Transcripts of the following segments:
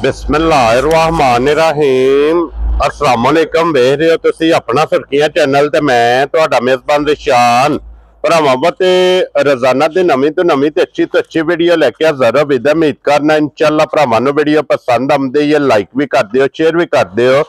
बिस्मिल्लाहिर्रहमानिर्रहीम अस्सलाम वालेकुम। वेख रहे हो तुसी अपना सुर्खियां चैनल ते मैं तुहाडा मेजबान रिशान भरावां ते रोजाना दी नवीं तो अच्छी वीडियो लेके हाज़र हो। विद उम्मीद करना इंशाअल्लाह भरावां नूं वीडियो पसंद आउंदी है। लाइक भी कर दिओ, शेयर भी कर दिओ।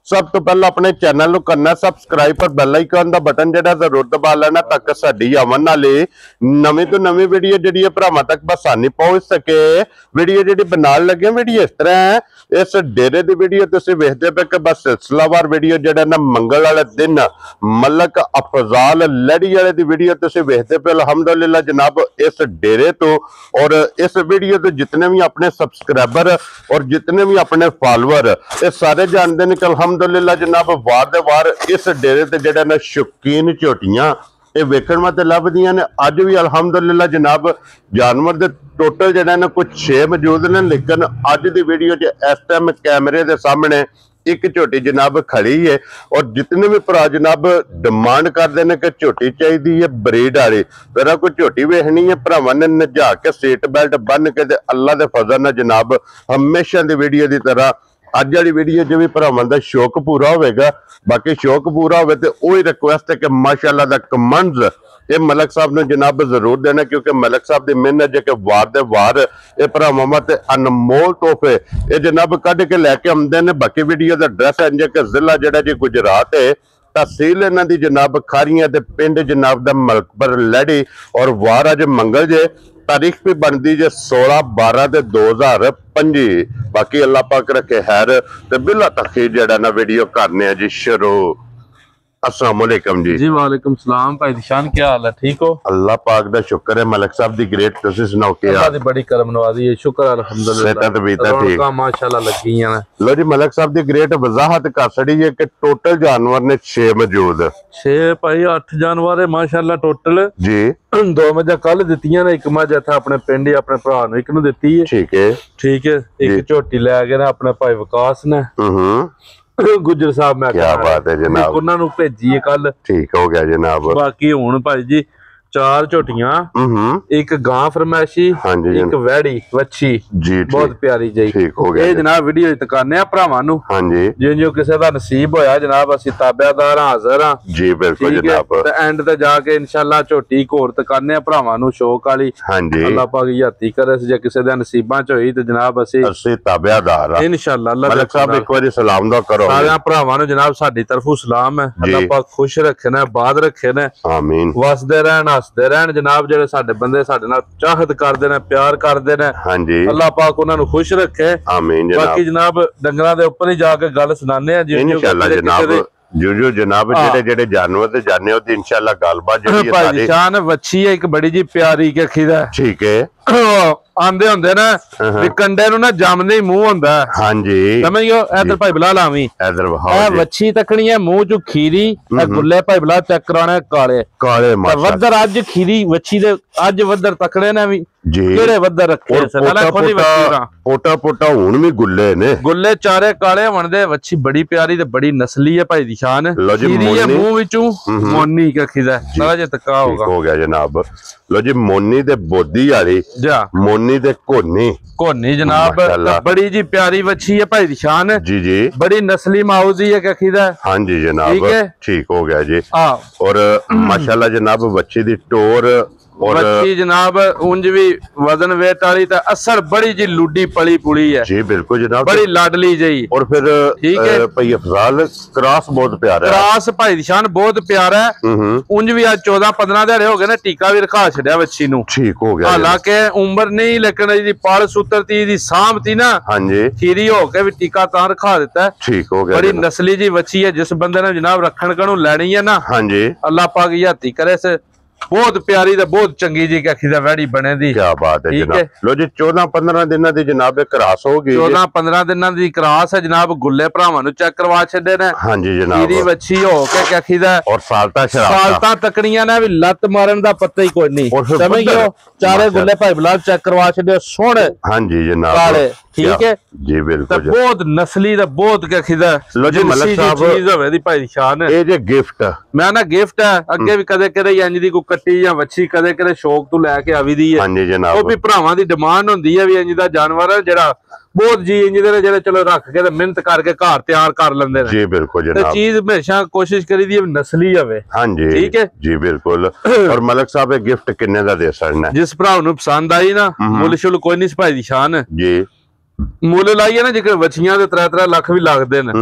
सब तो पहले अपने चैनल को करना सबसक्राइब पर बेल आइकन दा बटन जेड़ा जरूर दबा लेना ताकि साडी आवन वाली नवीं तो नवीं वीडियो जेड़ी है भरावां तक बसानी पहुंच सके। वीडियो जेड़ी बनान लगे वीडियो इस तरह है, इस डेरे दी वीडियो तुसीं वेखदे पे कि बस सिलसिलावार वीडियो जेड़ा ना मंगल वाले दिन मलक अफजाल लड़ी वाले दी वीडियो तुसीं वेखदे पे। अल्हम्दुलिल्लाह जनाब इस डेरे तो और इस वीडियो तो जितने भी अपने सब्सक्राइबर और जितने भी अपने फॉलोअर ये सारे जानते हैं कि अल्हम्दुलिल्लाह जनाब वार दे वार इस डेरे ते जेड़ा ना शौकीन झोटियां ये वेखण वास्ते लभदियां ने। अज भी अल्हम्दुलिल्लाह जनाब जानवर दे टोटल जेड़ा ना कुछ 6 मौजूद ने, लेकिन अज दी वीडियो च इस टाइम कैमरे दे सामने एक झोटी जनाब खड़ी है। और जितने भी भरा जनाब डिमांड करते हैं कि झोटी चाहिए है ब्रीड वाली, मेरा कोई झोटी वेखनी है भरावां ने नजा के सीट बेल्ट बन के अल्लाह के फजल नाल जनाब हमेशा की वीडियो की तरह अज वाली वीडियो च भी भरावां दा शौक पूरा होगा। बाकी शौक पूरा हो तो वही रिक्वेस्ट है कि माशाअल्लाह दा कमेंट्स ये मलक साहब ने जनाब जरूर देना, क्योंकि मलक साहब की मेहनत जो कि वार दे वार ये भरावां ते अनमोल तोहफे ये जनाब कढ़ के लैके आउंदे ने। बाकी वीडियो का एड्रैस है कि जिला जेड़ा जी गुजरात है, तहसील इन्हां दी जनाब खारियां ते पिंड जनाब दा मलकपुर लड़ी और वार अज मंगल जे तारीख भी बनती जे 16/12/2025। बाकी अल्लाह पाक रखे खैर ते बिला तखीर जेड़ा ना वीडियो करने जी शुरू। अस्सलाम वालेकुम जी। वालेकुम सलाम भाई दिशान, क्या हाल है? ठीक हो? अल्लाह पाक दा शुक्र है। मलक साहब दी ग्रेट तुसी सुनाओ क्या? अल्लाह दी बड़ी करम नवाजी है, शुक्र अल्हम्दुलिल्लाह। सेहत भी ठीक माशाल्लाह लगी हैं। लो जी मलक साहब दी ग्रेट वजाहत कर छड़ी है कि टोटल जानवर ने 6 मौजूद 6 भाई 8 जानवर है माशाल्लाह टोटल जी। 2 मझा कल दित्तियां ने, एक मझ इत्थे अपने पिंड अपने भरा नूं एक नूं दित्ती है। ठीक है एक झोटी लै गए ने अपने भाई विकास ने गुजर साहब। मैं क्या बात है जनाब, उन्हां नूं भेजी है कल। ठीक हो गया जनाब। बाकी हुण भाई जी 4 झोटियां, एक गां फरमैशी, एक वैड़ी वच्छी जी, बहुत प्यारी जी। ठीक हो गया जनाब। वीडियो दिखाने भरावां नूं जिं जो किसी दा नसीब होया जनाब असीं ताबेदार हाजिर हां जी। बिल्कुल जनाब। ते एंड ते जाके इंशाअल्लाह झोटी होर दिखाने भरावां नूं शौक वाली। अल्लाह पाक याती करे जे किसी दे नसीबां च होई ते जनाब असीं ताबेदार हां इंशाअल्लाह। अल्लाह मलक साहब एक बारी सलाम दा करो सारे भरावां नूं जनाब, साडी तरफों सलाम है। अल्लाह पाक खुश रखे ने, आबाद रखे ने, आमीन। वसदे रहन हसदे रहन जनाब। जेडे साडे बंदे साडे नाल चाहत करदे ने, प्यार करदे ने, हां जी, अल्लाह पाक उन्हां नूं खुश रखे, आमीन जनाब। बाकी जनाब डंगरां दे उपर ही जाके गल सुनाने आ जी इंशाअल्लाह जनाब। जो जनाब जेडे जेडे जानवर ते जाने हो इंशाअल्लाह गलबात जेडी है सारी। भाई वच्छी है एक बड़ी जी प्यारी के खीदा। ठीक है आंदे हुंदे ना भी कंडे नु ना जमदे ही मुंह हुंदा। हां जी समझियो। इधर भाई बिलाल आवी इधर ए वच्छी तकनी है मुंह चो खीरी, ए गुल्ले भाई बिलाल चेक कराने काले काले माशाअल्लाह। वदर अज खीरी वच्छी दे अज वदर तकड़े ने भी जी, केड़े वदर रखे सला खोली वच्छी दा पोटा पोटा हुन भी गुल्ले ने, गुल्ले चारे काले बनदे। वच्छी बड़ी प्यारी ते बड़ी नस्ली है भाई दी शान। खीरी है मुंह विचों मोनी के खीदा सारा जे तका होगा। हो गया जनाब। लो जी मोनी ते बोदी वाली जा मोनी ते कोनी कोनी जनाब बड़ी जी प्यारी वच्छी है भाई शान जी जी। बड़ी नस्ली माउजी है कखी दा। हां जी जनाब ठीक हो गया जी। और माशाल्लाह जनाब वच्छी दी टोर और वच्छी जनाब उंज भी वजन वेट वाली ते असर बड़ी जी लुडी पली पुली है जी। बिल्कुल जनाब बड़ी लाडली जी। और फिर ठीक है भाई अफजाल क्रॉस बहुत प्यारा है, क्रॉस भाई निशान बहुत प्यारा है। उंज भी आज 14-15 दिहाड़े हो गए ने, टीका भी रखा छड़िया वच्छी नूं। ठीक हो गया। हालांकि उम्र नहीं लेकिन इसदी पाल सूत्र ती दी सांभ थी ना, हां जी, खीरी हो के भी टीका तां रखा देता है। ठीक हो गया। बड़ी नस्ली जी वच्छी है, जिस बंदे ने जनाब रखण कणू लैनी है ना, हां जी, अल्लाह पाक याती करे से बहुत प्यारी ते बहुत चंगी जी कखी दा वैड़ी बने दी। क्या बात है जनाब। लो जी 14-15 दिनां दी जनाब क्रॉस होगी। 14-15 दिनां दी क्रॉस है जनाब। गुल्ले भरावां नूं चेक करवा छड्डे ने। हां जी जनाब। खीरी वच्छी हो के कखी दा और सालता तकड़ियां ने भी लत मारन दा पता ही कोई नहीं समझियो। चारे गुल्ले भाई बिलाल चेक करवा छड्डे सोहणे। हां जी जनाब काले ਠੀਕ ਹੈ ਜੀ ਬਿਲਕੁਲ ਬਹੁਤ ਨਸਲੀ ਦਾ ਬਹੁਤ ਕਿਦਾ ਲੋ ਜੀ ਮਲਕ ਸਾਹਿਬ ਚੀਜ਼ ਹੋਵੇ ਦੀ ਭਾਈ ਦੀ ਸ਼ਾਨ ਇਹ ਜੇ ਗਿਫਟ ਮੈਂ ਨਾ ਗਿਫਟ ਹੈ ਅੱਗੇ ਵੀ ਕਦੇ ਕਦੇ ਇੰਜ ਦੀ ਕੋਈ ਕੱਟੀ ਜਾਂ ਵੱਛੀ ਕਦੇ ਕਦੇ ਸ਼ੌਕ ਤੋਂ ਲੈ ਕੇ ਆਵੀ ਦੀ ਹੈ ਹਾਂਜੀ ਜਨਾਬ ਉਹ ਵੀ ਭਰਾਵਾਂ ਦੀ ਡਿਮਾਂਡ ਹੁੰਦੀ ਹੈ ਵੀ ਇੰਜ ਦਾ ਜਾਨਵਰ ਹੈ ਜਿਹੜਾ ਬਹੁਤ ਜੀ ਇੰਜ ਦੇ ਜਿਹੜੇ ਚਲੋ ਰੱਖ ਕੇ ਤੇ ਮਿਹਨਤ ਕਰਕੇ ਘਰ ਤਿਆਰ ਕਰ ਲੈਂਦੇ ਨੇ ਜੀ ਬਿਲਕੁਲ ਜਨਾਬ ਤੇ ਚੀਜ਼ ਹਮੇਸ਼ਾ ਕੋਸ਼ਿਸ਼ ਕਰੀ ਦੀ ਨਸਲੀ ਹੋਵੇ ਹਾਂਜੀ ਠੀਕ ਹੈ ਜੀ ਬਿਲਕੁਲ ਔਰ ਮਲਕ ਸਾਹਿਬ ਇਹ ਗਿਫਟ ਕਿੰਨੇ ਦਾ ਦੇ ਸਕਣਾ ਜਿਸ ਭਰਾ ਨੂੰ ਪਸੰਦ ਆਈ ਨਾ ਮੁੱਲ ਸ਼ੁੱਲ ਕੋਈ ਨਹੀਂ ਭਾਈ ਦੀ ਸ਼ਾਨ ਜੀ ਮੁੱਲ ਲਾਈਏ ਨਾ ਜੇਕਰ ਵੱਛੀਆਂ ਦੇ 3-3 ਲੱਖ ਵੀ ਲੱਗਦੇ ਨੇ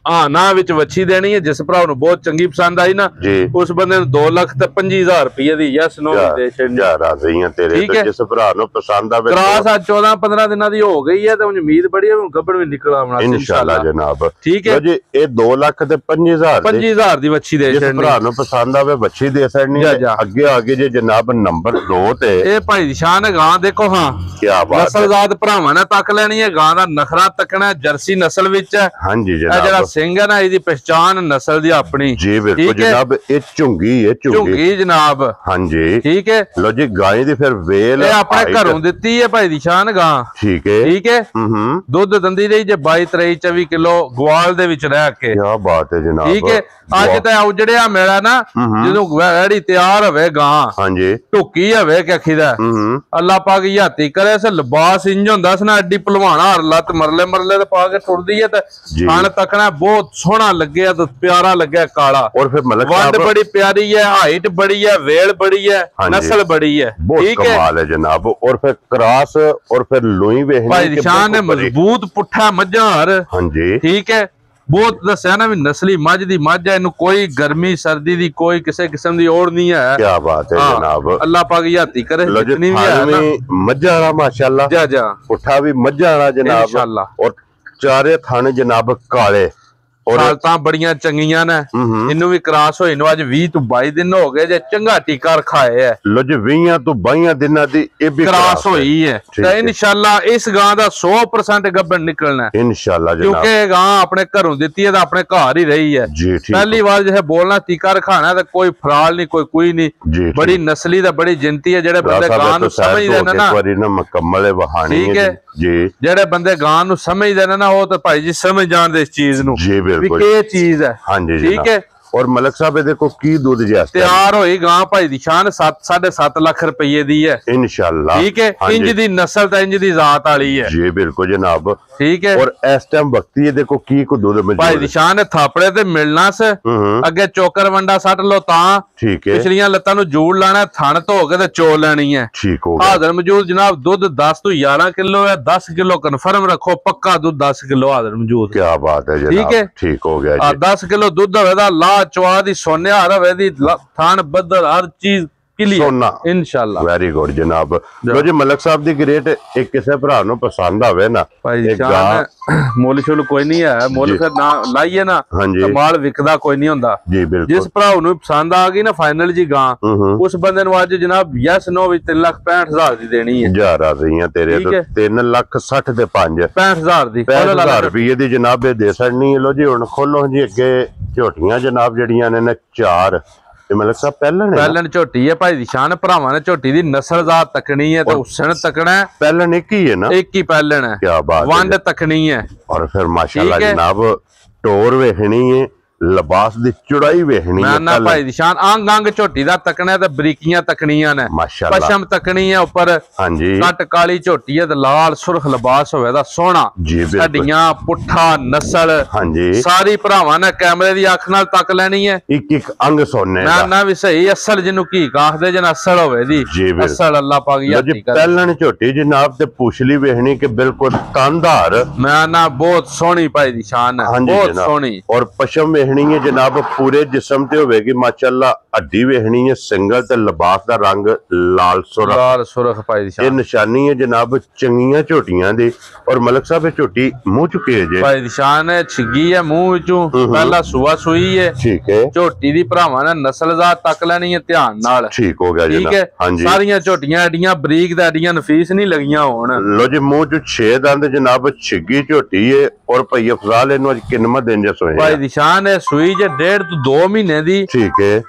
ਹਾਂ ਨਾ ਵਿੱਚ ਵੱਛੀ ਦੇਣੀ ਹੈ ਜਿਸ ਭਰਾ ਨੂੰ ਬਹੁਤ ਚੰਗੀ ਪਸੰਦ ਆਈ ਨਾ ਉਸ ਬੰਦੇ ਨੂੰ 2,25,000 ਰੁਪਏ ਦੀ ਯਸ ਨੋ ਦੇ ਛੱਡ ਆ ਰਹੀਆਂ ਤੇਰੇ ਤੇ ਜਿਸ ਭਰਾ ਨੂੰ ਪਸੰਦ ਆਵੇ ਕਰਾਸ 14-15 ਦਿਨਾਂ ਦੀ ਹੋ ਗਈ ਹੈ ਤੇ ਉਮੀਦ ਬੜੀ ਹੈ ਗੱਬੜ ਵੀ ਨਿਕਲ ਆਉਣਾ ਇਨਸ਼ਾਅੱਲਾ ਜਨਾਬ ਠੀਕ ਹੈ ਜੀ ਇਹ 2,25,000 ਦੀ ਵੱਛੀ ਦੇ ਛੱਡ ਭਰਾ ਨੂੰ ਪਸੰਦ ਆਵੇ ਵੱਛੀ ਦੇ ਛੱਡਣੀ ਅੱਗੇ ਆਗੇ ਜੇ ਜਨਾਬ ਨੰਬਰ 2 ਤੇ ਇਹ ਭਾਈ ਦੀ ਸ਼ਾਨ ਗਾਂ ਦੇਖੋ ਹਾਂ ਕੀ ਬਾਤ ਨਸਲਜ਼ਾਤ ਭਰਾਵਾਂ ਨੇ ਤੱਕ ਲੈਣੀ ਹੈ ਗਾਂ ਦਾ ਨਖਰਾ ਤੱਕਣਾ ਜਰਸੀ ਨਸਲ ਵਿੱਚ ਹੈ ਹਾਂਜੀ ਜਨਾਬ ਸਿੰਘ ਹੈ ਨਾ ਇਹਦੀ ਪਛਾਣ ਨਸਲ ਦੀ ਆਪਣੀ ਜੀ ਬਿਲਕੁਲ ਜਨਾਬ ਇਹ ਝੁੰਗੀ ਹੈ ਝੁੰਗੀ ਜਨਾਬ ਹਾਂਜੀ ਠੀਕ ਹੈ ਲੋ ਜੀ ਗਾਂ ਦੀ ਫਿਰ ਵੇਲ ਇਹ ਆਪਣੇ ਘਰੋਂ ਦਿੱਤੀ ਹੈ ਭਾਈ ਦੀ ਸ਼ਾਨ ਗਾਂ ਠੀਕ ਹੈ ਦੁੱਧ ਦੰਦੀ ਰਹੀ ਜੇ 22-23-24 ਕਿਲੋ ਗਵਾਲ ਦੇ ਵਿੱਚ ਰਹਿ ਕੇ ਕੀ ਬਾਤ ਹੈ ਜਨਾਬ ਠੀਕ ਹੈ ਅੱਜ ਤਾਂ ਉਜੜਿਆ ਮੇਰਾ ਨਾ ਜਦੋਂ ਵੈੜੀ ਤਿਆਰ ਹੋਵੇ ਗਾਂ ਹਾਂਜੀ ਢੁੱਕੀ ਹੋਵੇ ਕਿਖੀਦਾ ਅੱਲਾ ਪਾਕ ਯਾਤੀ ਕਰੇ ਸੇ ਲਿਬਾਸ ਇੰਜ ਹੁੰਦਾ ਸੀ ਨਾ ਐਡੀ ਭਲਵਾਨਾ ਹਰ ਲੱਤ ਮਰਲੇ ਤੇ ਪਾ ਕੇ ਟੁਰਦੀ ਹੈ ਤੇ ਖਾਣ ਤੱਕਣਾ ਬਹੁਤ ਸੋਹਣਾ ਲੱਗਿਆ ਤੇ ਪਿਆਰਾ ਲੱਗਿਆ ਕਾਲਾ ਔਰ ਫਿਰ ਮਲਕ ਵੰਡ ਬੜੀ ਪਿਆਰੀ ਹੈ ਹਾਈਟ ਬੜੀ ਹੈ ਵੇਲ ਬੜੀ ਹੈ ਨਸਲ ਬੜੀ ਹੈ ਠੀਕ ਹੈ ਕਮਾਲ ਹੈ ਜਨਾਬ ਔਰ ਫਿਰ ਕਰਾਸ ਔਰ ਫਿਰ ਲੋਈ ਵੇਖਣੀ ਭਾਈ ਨਿਸ਼ਾਨ ਨੇ ਮਜ਼ਬੂਤ ਪੁੱਠਾ ਮੱਝਾਰ ਹਾਂਜੀ ਠੀਕ ਹੈ ਬਹੁਤ ਦੱਸਿਆ ਨਾ ਵੀ ਨਸਲੀ ਮੱਝ ਦੀ ਮੱਝ ਹੈ ਇਹਨੂੰ ਕੋਈ ਗਰਮੀ ਸਰਦੀ ਦੀ ਕੋਈ ਕਿਸੇ ਕਿਸਮ ਦੀ ਔੜ ਨਹੀਂ ਹੈ ਕੀ ਬਾਤ ਹੈ ਜਨਾਬ ਅੱਲਾ ਪਾਕ ਯਾਤੀ ਕਰੇ ਜਿਤਨੀ ਵੀ ਹੈ ਨਾ ਮੱਝਾਂ ਵਾਲਾ ਮਾਸ਼ਾਅੱਲਾ ਜਾ ਪੁੱਠਾ ਵੀ ਮੱਝਾਂ ਵਾਲਾ ਜਨਾਬ ਇਨਸ਼ਾਅੱਲਾ ਔਰ ਚਾਰੇ ਥਣ ਜਨਾਬ ਕਾਲੇ ਹਾਲਤਾਂ ਬੜੀਆਂ ਚੰਗੀਆਂ ਨੇ ਇਹਨੂੰ ਵੀ ਕਰਾਸ ਹੋਏ ਨੂੰ ਅੱਜ 20 ਤੋਂ 22 ਦਿਨ ਹੋ ਗਏ ਜੇ ਚੰਗਾ ਟੀਕਾ ਰਖਾਏ ਹੈ ਲੋ ਜੀ 20 ਤੋਂ 22 ਦਿਨਾਂ ਦੀ ਇਹ ਵੀ ਕਰਾਸ ਹੋਈ ਹੈ ਤੇ ਇਨਸ਼ਾਅੱਲਾ ਇਸ ਗਾਂ ਦਾ 100% ਗੱਭਣ ਨਿਕਲਣਾ ਹੈ ਇਨਸ਼ਾਅੱਲਾ ਜਨਾਬ ਕਿਉਂਕਿ ਇਹ ਗਾਂ ਆਪਣੇ ਘਰੋਂ ਦਿੱਤੀ ਹੈ ਤਾਂ ਆਪਣੇ ਘਰ ਹੀ ਰਹੀ ਹੈ ਜੀ ਠੀਕ ਪਹਿਲੀ ਵਾਰ ਜੇ ਬੋਲਣਾ ਟੀਕਾ ਰਖਾਣਾ ਤਾਂ ਕੋਈ ਫਰਾਲ ਨਹੀਂ ਕੋਈ ਨਹੀਂ ਬੜੀ ਨਸਲੀ ਦਾ ਬੜੀ ਜਿੰਤੀ ਹੈ ਜਿਹੜੇ ਬੰਦੇ ਗਾਂ ਨੂੰ ਸਮਝਦੇ ਨੇ ਨਾ ਇੱਕ ਵਾਰੀ ਨਾ ਮੁਕੰਮਲ ਵਹਾਣੀ ਹੈ ਜੀ ਜਿਹੜੇ ਬੰਦੇ ਗਾਂ ਨੂੰ ਸਮਝਦੇ ਨੇ ਨਾ ਉਹ ਤਾਂ ਭਾਈ ਜੀ ਸਮਝ ਜਾਣਦੇ ਇਸ ਚੀਜ਼ ਨੂੰ ਵੀ ਕੀ ਚੀਜ਼ ਹੈ ਹਾਂਜੀ ਠੀਕ ਹੈ ਔਰ ਮਲਕ ਸਾਹਿਬ ਇਹਦੇ ਕੋ ਕੀ ਦੁੱਧ ਜਿਆ ਤਿਆਰ ਹੋਈ ਗਾਂ ਭਾਈ ਦੀ ਸ਼ਾਨ 7.5 ਲੱਖ ਰੁਪਏ ਦੀ ਹੈ ਇਨਸ਼ਾਅੱਲਾ ਠੀਕ ਹੈ ਇੰਜ ਦੀ ਨਸਲ ਤਾਂ ਇੰਜ ਦੀ ਜ਼ਾਤ ਵਾਲੀ ਹੈ ਜੀ ਬਿਲਕੁਲ ਜਨਾਬ ਠੀਕ ਹੈ ਔਰ ਇਸ ਟਾਈਮ ਵਕਤੀ ਇਹਦੇ ਕੋ ਕੀ ਕੋ ਦੁੱਧ ਮੌਜੂਦ ਭਾਈ ਦੀ ਸ਼ਾਨ ਥਾਪੜੇ ਤੇ ਮਿਲਣਾ ਸ ਅੱਗੇ ਚੋਕਰ ਵੰਡਾ ਸੱਟ ਲੋ ਤਾਂ ਠੀਕ ਹੈ ਪਿਛਲੀਆਂ ਲੱਤਾਂ ਨੂੰ ਜੋੜ ਲੈਣਾ ਥਣ ਧੋ ਕੇ ਤੇ ਚੋ ਲੈਣੀ ਹੈ ਠੀਕ ਹੋ ਗਿਆ ਹਾਜ਼ਰ ਮੌਜੂਦ ਜਨਾਬ ਦੁੱਧ 10 ਤੋਂ 11 ਕਿਲੋ ਹੈ 10 ਕਿਲੋ ਕਨਫਰਮ ਰੱਖੋ ਪੱਕਾ ਦੁੱਧ 10 ਕਿਲੋ ਹਾਜ਼ਰ ਮੌਜੂਦ ਕੀ ਬਾਤ ਹੈ ਜਨਾਬ ਠੀਕ ਹੈ ਠੀਕ ਹੋ ਗਿਆ ਜੀ 10 ਕਿਲੋ ਦੁੱਧ ਹੋਵੇ ਦਾ ਲਾ ਚਵਾ ਦੀ ਸੋਨਿਆਰ ਹੋਵੇ ਦੀ ਥਣ ਬੱਦਲ ਹਰ ਚੀਜ਼ ਸੋਨਾ ਇਨਸ਼ਾਅੱਲਾ ਵੈਰੀ ਗੁੱਡ ਜਨਾਬ ਲੋ ਜੀ ਮਲਕ ਸਾਹਿਬ ਦੀ ਗ੍ਰੇਟ ਇੱਕ ਕਿਸੇ ਭਰਾ ਨੂੰ ਪਸੰਦ ਆਵੇ ਨਾ ਭਾਈ ਜਾਨ ਮੁੱਲ ਸ਼ੁੱਲ ਕੋਈ ਨਹੀਂ ਹੈ ਮੁੱਲ ਫਿਰ ਨਾ ਲਾਈਏ ਨਾ ਤਾਂ ਮਾਲ ਵਿਕਦਾ ਕੋਈ ਨਹੀਂ ਹੁੰਦਾ ਜੀ ਬਿਲਕੁਲ ਜਿਸ ਭਰਾ ਨੂੰ ਪਸੰਦ ਆ ਗਈ ਨਾ ਫਾਈਨਲ ਜੀ ਗਾਂ ਉਸ ਬੰਦੇ ਨੂੰ ਅੱਜ ਜਨਾਬ ਯਸ ਨੋ ਵਿੱਚ 3,65,000 ਦੀ ਦੇਣੀ ਹੈ ਯਾਰ ਆ ਰਹੀਆਂ ਤੇਰੇ ਤੋਂ 3,60,000 ਦੇ 5 65,000 ਦੀ 65,000 ਰੁਪਏ ਦੀ ਜਨਾਬ ਇਹ ਦੇ ਸਕਣੀ ਹੈ ਲੋ ਜੀ ਹੁਣ ਖੋਲੋ ਜੀ ਅੱਗੇ ਝੋਟੀਆਂ ਜਨਾਬ ਜਿਹੜੀਆਂ ਨੇ 4 ਤੇ ਮਲਕ ਸਾਹਿਬ ਪਹਿਲਣ ਝੋਟੀ ਹੈ ਭਾਈ ਦੀ ਸ਼ਾਨ ਭਰਾਵਾਂ ਨੇ ਝੋਟੀ ਦੀ ਨਸਲਜ਼ਾਤ ਤੱਕਣੀ ਹੈ ਤੇ ਹੁਸਨ ਤੱਕਣਾ ਹੈ ਪਹਿਲਣ ਇੱਕ ਹੀ ਹੈ ਨਾ ਇੱਕ ਹੀ ਪਹਿਲਣ ਹੈ ਕੀ ਬਾਤ ਵੰਡ ਤੱਕਣੀ ਹੈ ਔਰ ਫਿਰ ਮਾਸ਼ਾਅੱਲਾ ਜਨਾਬ ਟੋਰ ਵੇਖਣੀ ਹੈ ਲਿਬਾਸ ਦੀ ਚੁੜਾਈ ਵੇਖਣੀ ਹੈ ਨਾ ਭਾਈ ਦੀ ਸ਼ਾਨ ਅੰਗ ਝੋਟੀ ਦਾ ਤੱਕਣਾ ਤੇ ਬਰੀਕੀਆਂ ਤੱਕਣੀਆਂ ਨੇ ਮਾਸ਼ਾਅੱਲਾ ਪਸ਼ਮ ਤੱਕਣੀ ਹੈ ਉੱਪਰ ਹਾਂਜੀ ਕੱਟ ਕਾਲੀ ਝੋਟੀ ਹੈ ਤੇ ਲਾਲ ਸੁਰਖ ਲਿਬਾਸ ਹੋਵੇ ਦਾ ਸੋਹਣਾ ਹੱਡੀਆਂ ਪੁੱਠਾ ਨਸਲ ਹਾਂਜੀ ਸਾਰੀ ਭਰਾਵਾਂ ਨੇ ਕੈਮਰੇ ਦੀ ਅੱਖ ਨਾਲ ਤੱਕ ਲੈਣੀ ਹੈ ਇੱਕ ਅੰਗ ਸੋਨੇ ਦਾ ਨਾ ਵੀ ਸਹੀ ਅਸਲ ਜਿਹਨੂੰ ਕੀ ਕਾਖਦੇ ਜਨ ਅਸਲ ਹੋਵੇ ਦੀ ਅਸਲ ਅੱਲਾ ਪਾਕ ਯਾਤੀ ਕਰੇ ਪਹਿਲਣ ਝੋਟੀ ਜਨਾਬ ਤੇ ਪੁਛਲੀ ਵੇਖਣੀ ਕਿ ਬਿਲਕੁਲ ਤੰਦਾਰ ਮੈਂ ਨਾ ਬਹੁਤ ਸੋਹਣੀ ਭਾਈ ਦੀ ਸ਼ਾਨ ਹੈ ਬਹੁਤ ਸੋਹਣੀ ਔਰ ਪਸ਼ਮ ਵੇਖਣੀ ਹੈ ਜਨਾਬ ਪੂਰੇ ਜਿਸਮ ਤੇ ਹੋਵੇਗੀ ਮਾਸ਼ਾਅੱਲਾ ਹੱਡੀ ਵੇਖਣੀ ਹੈ ਸਿੰਗਲ ਤੇ ਲਿਬਾਸ ਦਾ ਰੰਗ ਲਾਲ ਸੁਰਖ ਭਾਈ ਦੀ ਸ਼ਾਨ ਇਹ ਨਿਸ਼ਾਨੀ ਹੈ ਜਨਾਬ ਚੰਗੀਆਂ ਝੋਟੀਆਂ ਦੀ ਔਰ ਮਲਕ ਸਾਹਿਬ ਇਹ ਝੋਟੀ ਮੂੰਹ ਚੁੱਕੀ ਹੈ ਜੀ ਭਾਈ ਦੀ ਸ਼ਾਨ ਹੈ ਛਿੱਗੀ ਹੈ ਮੂੰਹ ਵਿੱਚੋਂ ਪਹਿਲਾ ਸੂਆ ਸੂਈ ਹੈ ਠੀਕ ਹੈ ਝੋਟੀ ਦੀ ਭਰਾਵਾਂ ਨੇ ਨਸਲਜ਼ਾਤ ਤੱਕ ਲੈਣੀ ਹੈ ਧਿਆਨ ਨਾਲ ਠੀਕ ਹੋ ਗਿਆ ਠੀਕ ਹੈ ਸਾਰੀਆਂ ਝੋਟੀਆਂ ਐਡੀਆਂ ਬਰੀਕ ਦਾ ਐਡੀਆਂ ਨਫੀਸ ਨਹੀਂ ਲੱਗੀਆਂ ਹੋਣ ਲੋ ਜੀ ਮੂੰਹ ਚ 6 ਦੰਦ ਜਨਾਬ ਛਿੱਗੀ ਝੋਟੀ ਹੈ ਔਰ ਭਈ ਅਫਜ਼ਾਲ ਇਹਨੂੰ ਅੱਜ ਕਿੰਨਵਾਂ ਦਿਨ ਜਸ ਹੋਇਆ ਭਾਈ ਦੀ ਸ਼ਾਨ ਹੈ ਸੂਈ ਜੇ 1.5 ਤੋਂ 2 ਮਹੀਨੇ ਦੀ। ਠੀਕ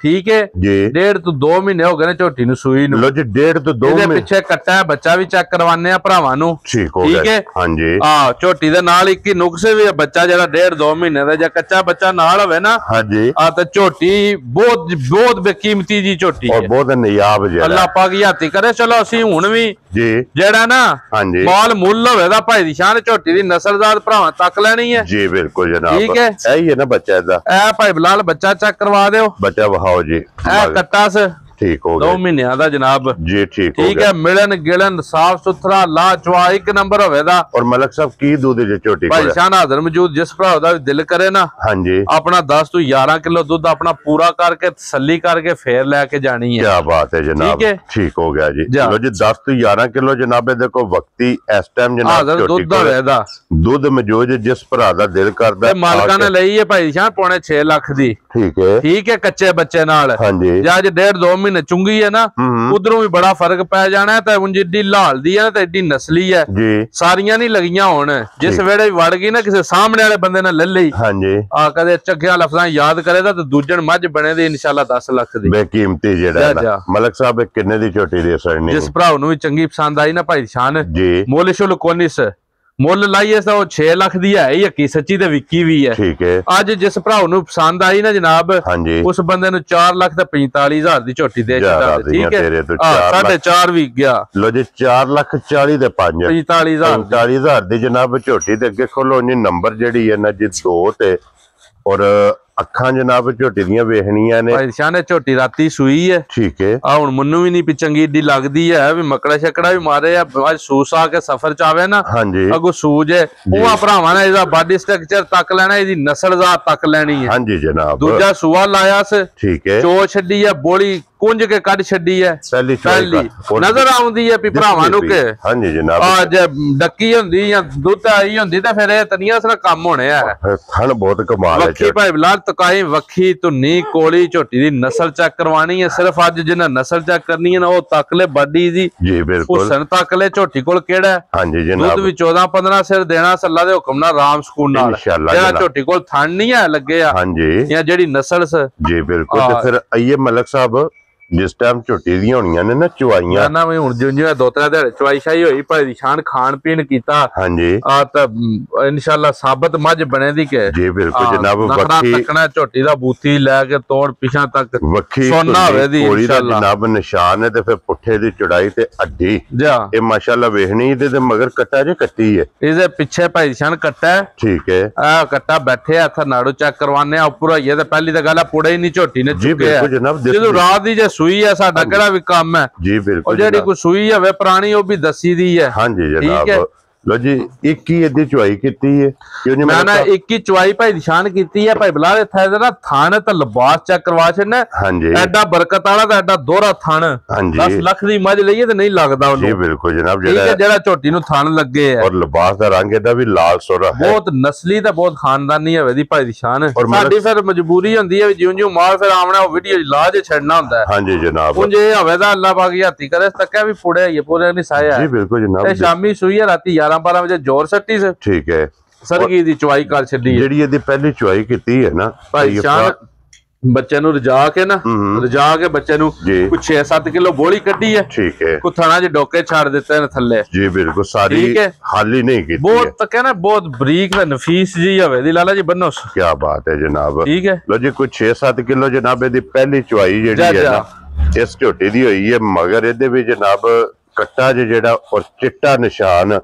ਹੈ ਜੀ। 1.5 ਤੋਂ 2 ਮਹੀਨੇ ਹੋ ਗਏ ਨੇ ਝੋਟੀ ਨੂੰ ਸੂਈ ਨੂੰ। ਲੋ ਜੀ 1.5 ਤੋਂ 2 ਮਹੀਨੇ ਪਿੱਛੇ ਕੱਟਾ ਬੱਚਾ ਵੀ ਚੈੱਕ ਕਰਵਾਨੇ ਆ ਭਰਾਵਾਂ ਨੂੰ। ਠੀਕ ਹੈ ਹਾਂਜੀ। ਝੋਟੀ ਦੇ ਨਾਲ ਇੱਕ ਹੀ ਨੁਕਸੇ ਵੀ ਬੱਚਾ ਜਿਹੜਾ 1.5-2 ਮਹੀਨੇ ਦਾ ਜਾਂ ਕੱਚਾ ਬੱਚਾ ਨਾਲ ਹੋਵੇ ਨਾ ਹਾਂਜੀ ਤਾਂ ਝੋਟੀ ਬਹੁਤ ਬੇਕੀਮਤੀ ਜੀ ਝੋਟੀ ਹੈ, ਬਹੁਤ ਨਿਆਬ ਜਿਹੜਾ ਅੱਲਾਹ ਪਾਕ ਹੱਥੀ ਕਰੇ। ਚਲੋ ਅਸੀਂ ਹੁਣ ਵੀ ਜੀ ਜਿਹੜਾ ਨਾ ਮਾਲ ਮੁੱਲ ਹੋਵੇ ਦਾ ਭਾਈ ਦੀ ਸ਼ਾਨ ਝੋਟੀ ਦੀ ਨਸਲਜ਼ਾਤ ਭਰਾਵਾਂ ਤੱਕ ਲੈਣੀ ਹੈ ਜੀ। ਬਿਲਕੁਲ ਜਨਾਬ, ਠੀਕ ਹੈ। ਇਹੀ ਹੈ ਨਾ ਬੱਚਾ ਇਹਦਾ। ਇਹ ਭਾਈ ਬਲਾਲ ਬੱਚਾ ਚੈੱਕ ਕਰਵਾ ਦਿਓ, ਬੱਚਾ ਵਹਾਓ ਜੀ। ਇਹ ਕੱਟਾ ਸ ਠੀਕ ਹੋ ਗਿਆ 2 ਮਹੀਨਿਆਂ ਦਾ ਜਨਾਬ ਜੀ। ਠੀਕ ਹੈ। ਮਿਲਣ ਗਿਲਣ ਸਾਫ ਸੁਥਰਾ ਲਾਜਵਾ ਇੱਕ ਨੰਬਰ ਹੋਵੇਗਾ। ਔਰ ਮਲਕ ਸਾਹਿਬ ਕੀ ਦੁੱਧ ਜੇ ਝੋਟੀ ਭਾਈ ਸ਼ਾਨ ਹਾਜ਼ਰ ਮੌਜੂਦ, ਜਿਸ ਭਰਾ ਦਾ ਦਿਲ ਕਰੇ ਨਾ ਹਾਂਜੀ ਆਪਣਾ 10 ਤੋਂ 11 ਕਿਲੋ ਦੁੱਧ ਆਪਣਾ ਪੂਰਾ ਕਰਕੇ ਤਸੱਲੀ ਕਰਕੇ ਫੇਰ ਲੈ ਕੇ ਜਾਣੀ ਹੈ। ਕੀ ਬਾਤ ਹੈ ਜਨਾਬ, ਠੀਕ ਹੋ ਗਿਆ ਜੀ। ਲੋ ਜੀ 10 ਤੋਂ 11 ਕਿਲੋ ਜਨਾਬ ਦੇਖੋ ਵਕਤੀ ਇਸ ਟਾਈਮ ਜਨਾਬ ਦੁੱਧ ਹੋਵੇਗਾ। ਦੁੱਧ ਮੌਜੂਦ ਜਿਸ ਭਰਾ ਦਾ ਦਿਲ ਕਰਦਾ ਮਾਲਕਾਂ ਨੇ ਲਈ ਹੈ ਭਾਈ ਸ਼ਾਨ ਪੌਣੇ 6 ਲੱਖ ਦੀ। ਠੀਕ ਹੈ ਕੱਚੇ ਬੱਚੇ ਨਾਲ ਹਾਂਜੀ। ਅੱਜ 1.5-2 ਮਹੀਨੇ ਚੁੰਗੀ ਹੈ ਨਾ ਉਧਰੋਂ ਵੀ ਬੜਾ ਫਰਕ ਪੈ ਜਾਣਾ। ਤੇ ਉਂਝ ਏਡੀ ਲਾਲ ਦੀ ਹੈ ਤੇ ਏਡੀ ਨਸਲੀ ਹੈ ਜੀ, ਸਾਰੀਆਂ ਨਹੀਂ ਲੱਗੀਆਂ ਹੁਣ। ਜਿਸ ਵੇਲੇ ਵੜ ਗਈ ਨਾ ਕਿਸੇ ਸਾਹਮਣੇ ਵਾਲੇ ਬੰਦੇ ਨੇ ਲੈ ਲਈ ਹਾਂਜੀ ਕਦੇ ਚੱਕਿਆ ਲਫ਼ਜ਼ਾਂ ਯਾਦ ਕਰੇਗਾ ਤੇ ਦੂਜਣ ਮੱਝ ਬਣੇ ਦੀ ਇਨਸ਼ਾਅੱਲਾ 10 ਲੱਖ ਦੀ ਬੇਕੀਮਤੀ ਜਿਹੜਾ ਮਲਕ ਸਾਹਿਬ ਕਿੰਨੇ ਦੀ ਝੋਟੀ ਦੇ ਸਰਣੀ। ਜਿਸ ਭਰਾ ਨੂੰ ਵੀ ਚੰਗੀ ਪਸੰਦ ਆਈ ਨਾ ਭਾਈ ਸ਼ਾਨ ਜੀ ਮੁੱਲ ਸ਼ੁਲ ਕੋਨਿਸ ਮੁੱਲ ਲਾਈਏ ਤਾਂ ਉਹ 6 ਲੱਖ ਦੀ ਹੈ ਹੀ ਹੱਕੀ ਸੱਚੀ ਤੇ ਵਿਕੀ ਵੀ ਹੈ। ਠੀਕ ਹੈ। ਅੱਜ ਜਿਸ ਭਰਾ ਨੂੰ ਪਸੰਦ ਆਈ ਨਾ ਜਨਾਬ ਉਸ ਬੰਦੇ ਨੂੰ 4 ਲੱਖ ਤੇ 45,000 ਦੀ ਝੋਟੀ ਦੇ ਦਿੱਤਾ। ਠੀਕ ਹੈ 4.5 ਵੀ ਗਿਆ। ਲੋ ਜੀ 4,40,000 ਦੇ 5 45,000 ਦੀ ਜਨਾਬ ਝੋਟੀ ਦੇ ਅੱਗੇ ਖੋਲੋ ਜੀ। ਨੰਬਰ ਜਿਹੜੀ ਹੈ ਨਾ ਜੀ 2 ਤੇ ਔਰ ਅੱਖਾਂ ਜਨਾਬ ਝੋਟੀ ਦੀਆਂ ਵੇਖਣੀਆਂ ਨੇ। ਭਾਈ ਸ਼ਾਨ ਝੋਟੀ ਰਾਤੀ ਸੂਈ ਹੈ। ਠੀਕ ਹੈ। ਹੁਣ ਮੈਨੂੰ ਵੀ ਨਹੀਂ ਚੰਗੀ ਏਡੀ ਲੱਗਦੀ ਹੈ ਵੀ ਮਕੜਾ ਛਕੜਾ ਵੀ ਮਾਰੇ ਆ। ਅੱਜ ਸੂਸ ਆ ਕੇ ਸਫਰ ਚ ਆਵੇ ਨਾ ਹਾਂਜੀ ਅੱਗੋਂ ਸੂਜ ਹੈ ਉਹ ਭਰਾਵਾਂ ਨੇ ਇਹਦਾ ਬਾਡੀ ਸਟਰਕਚਰ ਤੱਕ ਲੈਣਾ, ਇਹਦੀ ਨਸਲਜ਼ਾਤ ਤੱਕ ਲੈਣੀ ਹੈ। ਹਾਂਜੀ ਜਨਾਬ। ਦੂਜਾ ਸੂਆ ਲਾਇਆ ਸ ਠੀਕ ਹੈ। ਚੋ ਛੱਡੀ ਹੈ ਬੋਲੀ ਕੁੰਝ ਕੇ ਕੱਢ ਛੱਡੀ ਹੈ। ਪਹਿਲੀ ਨਜ਼ਰ ਆਉਂਦੀ ਹੈ ਵੀ ਭਰਾਵਾਂ ਨੂੰ ਕਿ ਹਾਂਜੀ ਜਨਾਬ ਅੱਜ ਡੱਕੀ ਹੁੰਦੀ ਜਾਂ ਦੁੱਧ ਆਈ ਹੁੰਦੀ ਤਾਂ ਫਿਰ ਇਹ ਤਨੀਆਂ ਸਰਾ ਕੰਮ ਹੋਣੇ ਆ। ਹਣ ਬਹੁਤ ਕਮਾਲ ਹੈ। ਵੱਖੀ ਭਾਈ ਬਲਾਲ ਤਕਾਈ ਵੱਖੀ ਧੁੰਨੀ ਕੋਲੀ ਝੋਟੀ ਦੀ ਨਸਲ ਚੈੱਕ ਕਰਵਾਣੀ ਹੈ। ਸਿਰਫ ਅੱਜ ਜਿਹਨਾਂ ਨਸਲ ਚੈੱਕ ਕਰਨੀ ਹੈ ਨਾ ਉਹ ਤੱਕ ਲੈ ਬਾਡੀ ਦੀ ਜੀ ਬਿਲਕੁਲ ਹੁਸਨ ਤੱਕ ਲੈ ਝੋਟੀ ਕੋਲ ਕਿਹੜਾ ਹਾਂਜੀ ਜਨਾਬ ਦੁੱਧ ਵੀ 14-15 ਸਿਰ ਦੇਣਾ ਸੱਲਾ ਦੇ ਹੁਕਮ ਨਾਲ ਆਰਾਮ ਸਕੂਨ ਨਾਲ। ਜਿਹੜਾ ਝੋਟੀ ਕੋਲ ਥਣ ਨਹੀਂ ਹੈ ਲੱਗੇ ਆ ਹਾਂਜੀ ਜਾਂ ਜਿਹੜੀ ਨਸਲ ਸ ਜੀ ਬਿਲਕੁਲ। ਤੇ ਫਿਰ ਆਈਏ ਮਲਕ ਸਾਹਿਬ ਜਿਸ ਟਾਈਮ ਝੋਟੀ ਦੀਆਂ ਹੋਣੀਆਂ ਨੇ ਨਾ ਚੁਆਈਆਂ ਨਾ ਵੀ ਹੁਣ ਜਿਉਂ 2-3 ਦਿਹਾੜੇ ਚੁਆਈ ਸ਼ਾਈ ਹੋਈ ਭਾਈ ਦੀ ਸ਼ਾਨ ਖਾਣ ਪੀਣ ਕੀਤਾ ਹਾਂਜੀ ਤਾਂ ਇਨਸ਼ਾਅੱਲਾ ਸਾਬਤ ਮੱਝ ਬਣੇ ਦੀ ਕਿ ਜੀ ਬਿਲਕੁਲ ਜਨਾਬ। ਵੱਖੀ ਤੱਕਣਾ ਝੋਟੀ ਦਾ ਬੂਥੀ ਲੈ ਕੇ ਤੋੜ ਪਿਛਾਂ ਤੱਕ ਵੱਖੀ ਸੋਨਾ ਹੋਵੇ ਦੀ ਇਨਸ਼ਾਅੱਲਾ ਜਨਾਬ ਨਿਸ਼ਾਨ ਹੈ। ਤੇ ਫਿਰ ਪੁੱਠੇ ਦੀ ਚੜਾਈ ਤੇ ਅੱਡੀ ਇਹ ਮਾਸ਼ਾਅੱਲਾ ਵੇਖਣੀ ਤੇ ਮਗਰ ਕੱਟਾ ਜੇ ਕੱਟੀ ਹੈ। ਇਹਦੇ ਪਿੱਛੇ ਭਾਈ ਦੀ ਸ਼ਾਨ ਕੱਟਾ ਠੀਕ ਹੈ। ਆ ਕੱਟਾ ਬੈਠੇ ਹੱਥ ਨਾੜੂ ਚੈੱਕ ਕਰਵਾਨੇ ਆ ਉੱਪਰ ਹੋਈਏ ਤੇ ਪਹਿਲੀ ਤਾਂ ਗੱਲ ਆ ਪੁੜੇ ਹੀ ਨਹੀਂ ਝੋਟੀ ਨੇ ਚੁੱਕਿਆ ਜਦੋਂ ਰਾਤ ਦੀ ਜੇ ਸੂਈ ਹੈ ਸਾਡਾ ਕਿਹੜਾ ਵੀ ਕੰਮ ਹੈ ਜੀ ਬਿਲਕੁਲ। ਜਿਹੜੀ ਕੋਈ ਸੂਈ ਹੋਵੇ ਪੁਰਾਣੀ ਉਹ ਵੀ ਦੱਸੀ ਦੀ ਹੈ। ਹਾਂਜੀ ਜਨਾਬ। ਲੋ ਜੀ ਇੱਕ ਹੀ ਇਹਦੀ ਚੁਆਈ ਕੀਤੀ ਹੈ ਕਿਉਂ ਨਹੀਂ ਮੈਂ ਇੱਕ ਹੀ ਚੁਆਈ ਭਾਈ ਨਿਸ਼ਾਨ ਕੀਤੀ ਹੈ ਭਾਈ ਬਲਾਲ ਇੱਥੇ ਨਾ ਥਣ ਤੇ ਲਿਬਾਸ ਚੈੱਕ ਕਰਵਾ ਛੱਡਣਾ। ਹਾਂਜੀ ਐਡਾ ਬਰਕਤ ਵਾਲਾ ਤੇ ਐਡਾ ਦੋਹਰਾ ਥਣ 10 ਲੱਖ ਦੀ ਮੱਝ ਲਈਏ ਤੇ ਨਹੀਂ ਲੱਗਦਾ ਉਹਨੂੰ। ਜੀ ਬਿਲਕੁਲ ਜਨਾਬ। ਜਿਹੜਾ ਝੋਟੀ ਨੂੰ ਥਣ ਲੱਗੇ ਹੈ ਔਰ ਲਿਬਾਸ ਦਾ ਰੰਗ ਇਹਦਾ ਵੀ ਲਾਲ ਸੋਰਾ ਹੈ। ਬਹੁਤ ਨਸਲੀ ਤੇ ਬਹੁਤ ਖਾਨਦਾਨੀ ਹੋਵੇ ਦੀ ਭਾਈ ਦੀ ਸ਼ਾਨ। ਸਾਡੀ ਫਿਰ ਮਜਬੂਰੀ ਹੁੰਦੀ ਹੈ ਵੀ ਜਿਉਂ ਮਾਲ ਫਿਰ ਆਉਣਾ ਉਹ ਵੀਡੀਓ ਲਾ ਜੇ ਛੱਡਣਾ ਹੁੰਦਾ ਹੈ। ਹਾਂਜੀ ਜਨਾਬ। ਉਂਝ ਇਹ ਹੋਵੇ ਤਾਂ ਅੱਲਾਹ ਪਾਕ ਹੱਥੀ ਕਰੇ ਤੱਕਿਆ ਵੀ ਫੁੜਿਆ ਹੀ ਪੂਰੇ ਨਹੀਂ ਸਾਇਆ। ਜੀ ਬਿਲਕੁਲ ਜਨਾਬ। ਤੇ ਸ਼ਾਮੀ ਸੂਈ ਹੈ ਰਾਤੀ 11-12 ਵਜੇ ਜ਼ੋਰ ਸੱਟੀ ਸੀ। ਠੀਕ ਹੈ। ਸਰਗੀ ਦੀ ਚੁਆਈ ਕਰ ਛੱਡੀ ਜਿਹੜੀ ਇਹਦੀ ਪਹਿਲੀ ਚੁਆਈ ਕੀਤੀ ਹੈ ਨਾ ਭਾਈ ਸ਼ਾਨ ਬੱਚੇ ਨੂੰ ਰਜਾ ਕੇ ਬੱਚੇ ਨੂੰ ਕੁਝ 6-7 ਕਿਲੋ ਬੋਲੀ ਕੱਢੀ ਹੈ। ਠੀਕ ਹੈ। ਕੁ ਥਣਾ ਚ ਡੋਕੇ ਛੱਡ ਦਿੱਤੇ ਨੇ ਥੱਲੇ। ਜੀ ਬਿਲਕੁਲ ਸਾਰੀ ਹਾਲੀ ਨਹੀਂ ਕੀਤੀ ਬਹੁਤ ਤਾਂ ਕਹਿੰਦਾ ਬਹੁਤ ਬਰੀਕ ਤੇ ਨਫੀਸ ਜੀ ਹੋਵੇ ਦੀ ਲਾਲਾ ਜੀ ਬੰਨੋ। ਕੀ ਬਾਤ ਹੈ ਜਨਾਬ। ਠੀਕ ਹੈ। ਲੋ ਜੀ ਕੁਝ 6-7 ਕਿਲੋ ਜਨਾਬ ਇਹਦੀ ਪਹਿਲੀ ਚੁਆਈ ਜਿਹੜੀ ਹੈ ਨਾ ਇਸ ਝੋਟੀ ਦੀ ਹੋਈ ਹੈ। ਮਗਰ ਇਹਦੇ ਵੀ ਜਨਾਬ ਕੱਟਾ ਜਿਹੜਾ ਔਰ ਚਿੱਟਾ ਨਿਸ਼ਾਨ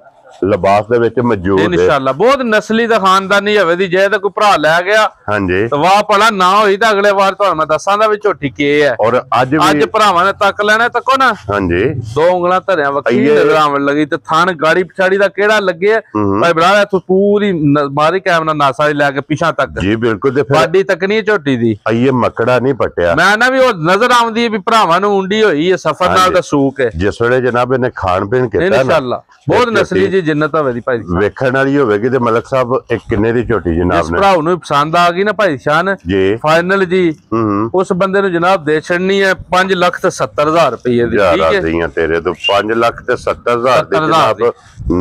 ਲਿਬਾਸ ਦੇ ਵਿੱਚ ਮੌਜੂਦ ਹੈ ਇਨਸ਼ਾਅੱਲਾ। ਬਹੁਤ ਨਸਲੀ ਤੇ ਖਾਨਦਾਨੀ ਹੋਵੇ ਦੀ ਜੇ ਤਾਂ ਕੋਈ ਭਰਾ ਲੈ ਗਿਆ ਹਾਂਜੀ ਤਾਂ ਵਾਹ ਭਲਾ ਨਾ ਹੋਈ ਤਾਂ ਅਗਲੇ ਵਾਰ ਤੁਹਾਨੂੰ ਮੈਂ ਦੱਸਾਂਗਾ ਵੀ ਝੋਟੀ ਕੀ ਹੈ। ਔਰ ਅੱਜ ਭਰਾਵਾਂ ਨੇ ਤੱਕ ਲੈਣਾ ਤੱਕੋ ਨਾ ਹਾਂਜੀ 2 ਉਂਗਲਾਂ ਧਰਿਆ ਵੱਖੀ ਨਜ਼ਰ ਆਉਣ ਲੱਗੀ ਤੇ ਥਣ ਗਾੜੀ ਪਿਛਾੜੀ ਦਾ ਕਿਹੜਾ ਲੱਗੇ ਭਾਈ ਬਣਾ ਇੱਥੋਂ ਪੂਰੀ ਬਾਹਰੀ ਕੈਮਰਾ ਨਾਸਾ ਲੈ ਕੇ ਪਿਛਾਂ ਤੱਕ ਜੀ ਬਿਲਕੁਲ ਤੇ ਬਾਡੀ ਤੱਕਣੀ ਝੋਟੀ ਦੀ ਆਈਏ ਮੱਕੜਾ ਨਹੀਂ ਪਟਿਆ। ਮੈਂ ਨਾ ਵੀ ਉਹ ਨਜ਼ਰ ਆਉਂਦੀ ਹੈ ਵੀ ਭਰਾਵਾਂ ਨੂੰ ਉਂਡੀ ਹੋਈ ਹੈ ਸਫਰ ਨਾਲ ਤਾਂ ਸੂਕ ਹੈ। ਜਿਸ ਵੇਲੇ ਜਨਾਬ ਇਹਨੇ ਖਾਣ ਪੀਣ ਕੀਤਾ ਇਨਸ਼ਾਅੱਲਾ ਬਹੁਤ ਨਸਲੀ ਜੀ ਜਿੰਨਤ ਹੋਵੇ ਦੀ ਭਾਈ ਵੇਖਣ ਵਾਲੀ ਹੋਵੇਗੀ ਤੇ ਮਲਕ ਸਾਹਿਬ ਇੱਕ ਕਿੰਨੇ ਦੀ ਝੋਟੀ ਜਨਾਬ ਨੇ ਭਰਾ ਨੂੰ ਪਸੰਦ ਆ ਗਈ ਨਾ ਭਾਈ ਸ਼ਾਨ ਜੀ ਫਾਈਨਲ ਜੀ ਉਸ ਬੰਦੇ ਨੂੰ ਜਨਾਬ ਦੇ ਛੱਡਣੀ ਹੈ 5,70,000 ਰੁਪਏ ਦੀ। ਠੀਕ ਹੈ ਤੇਰੇ ਤੋਂ 5,70,000 ਦੀ ਜਨਾਬ।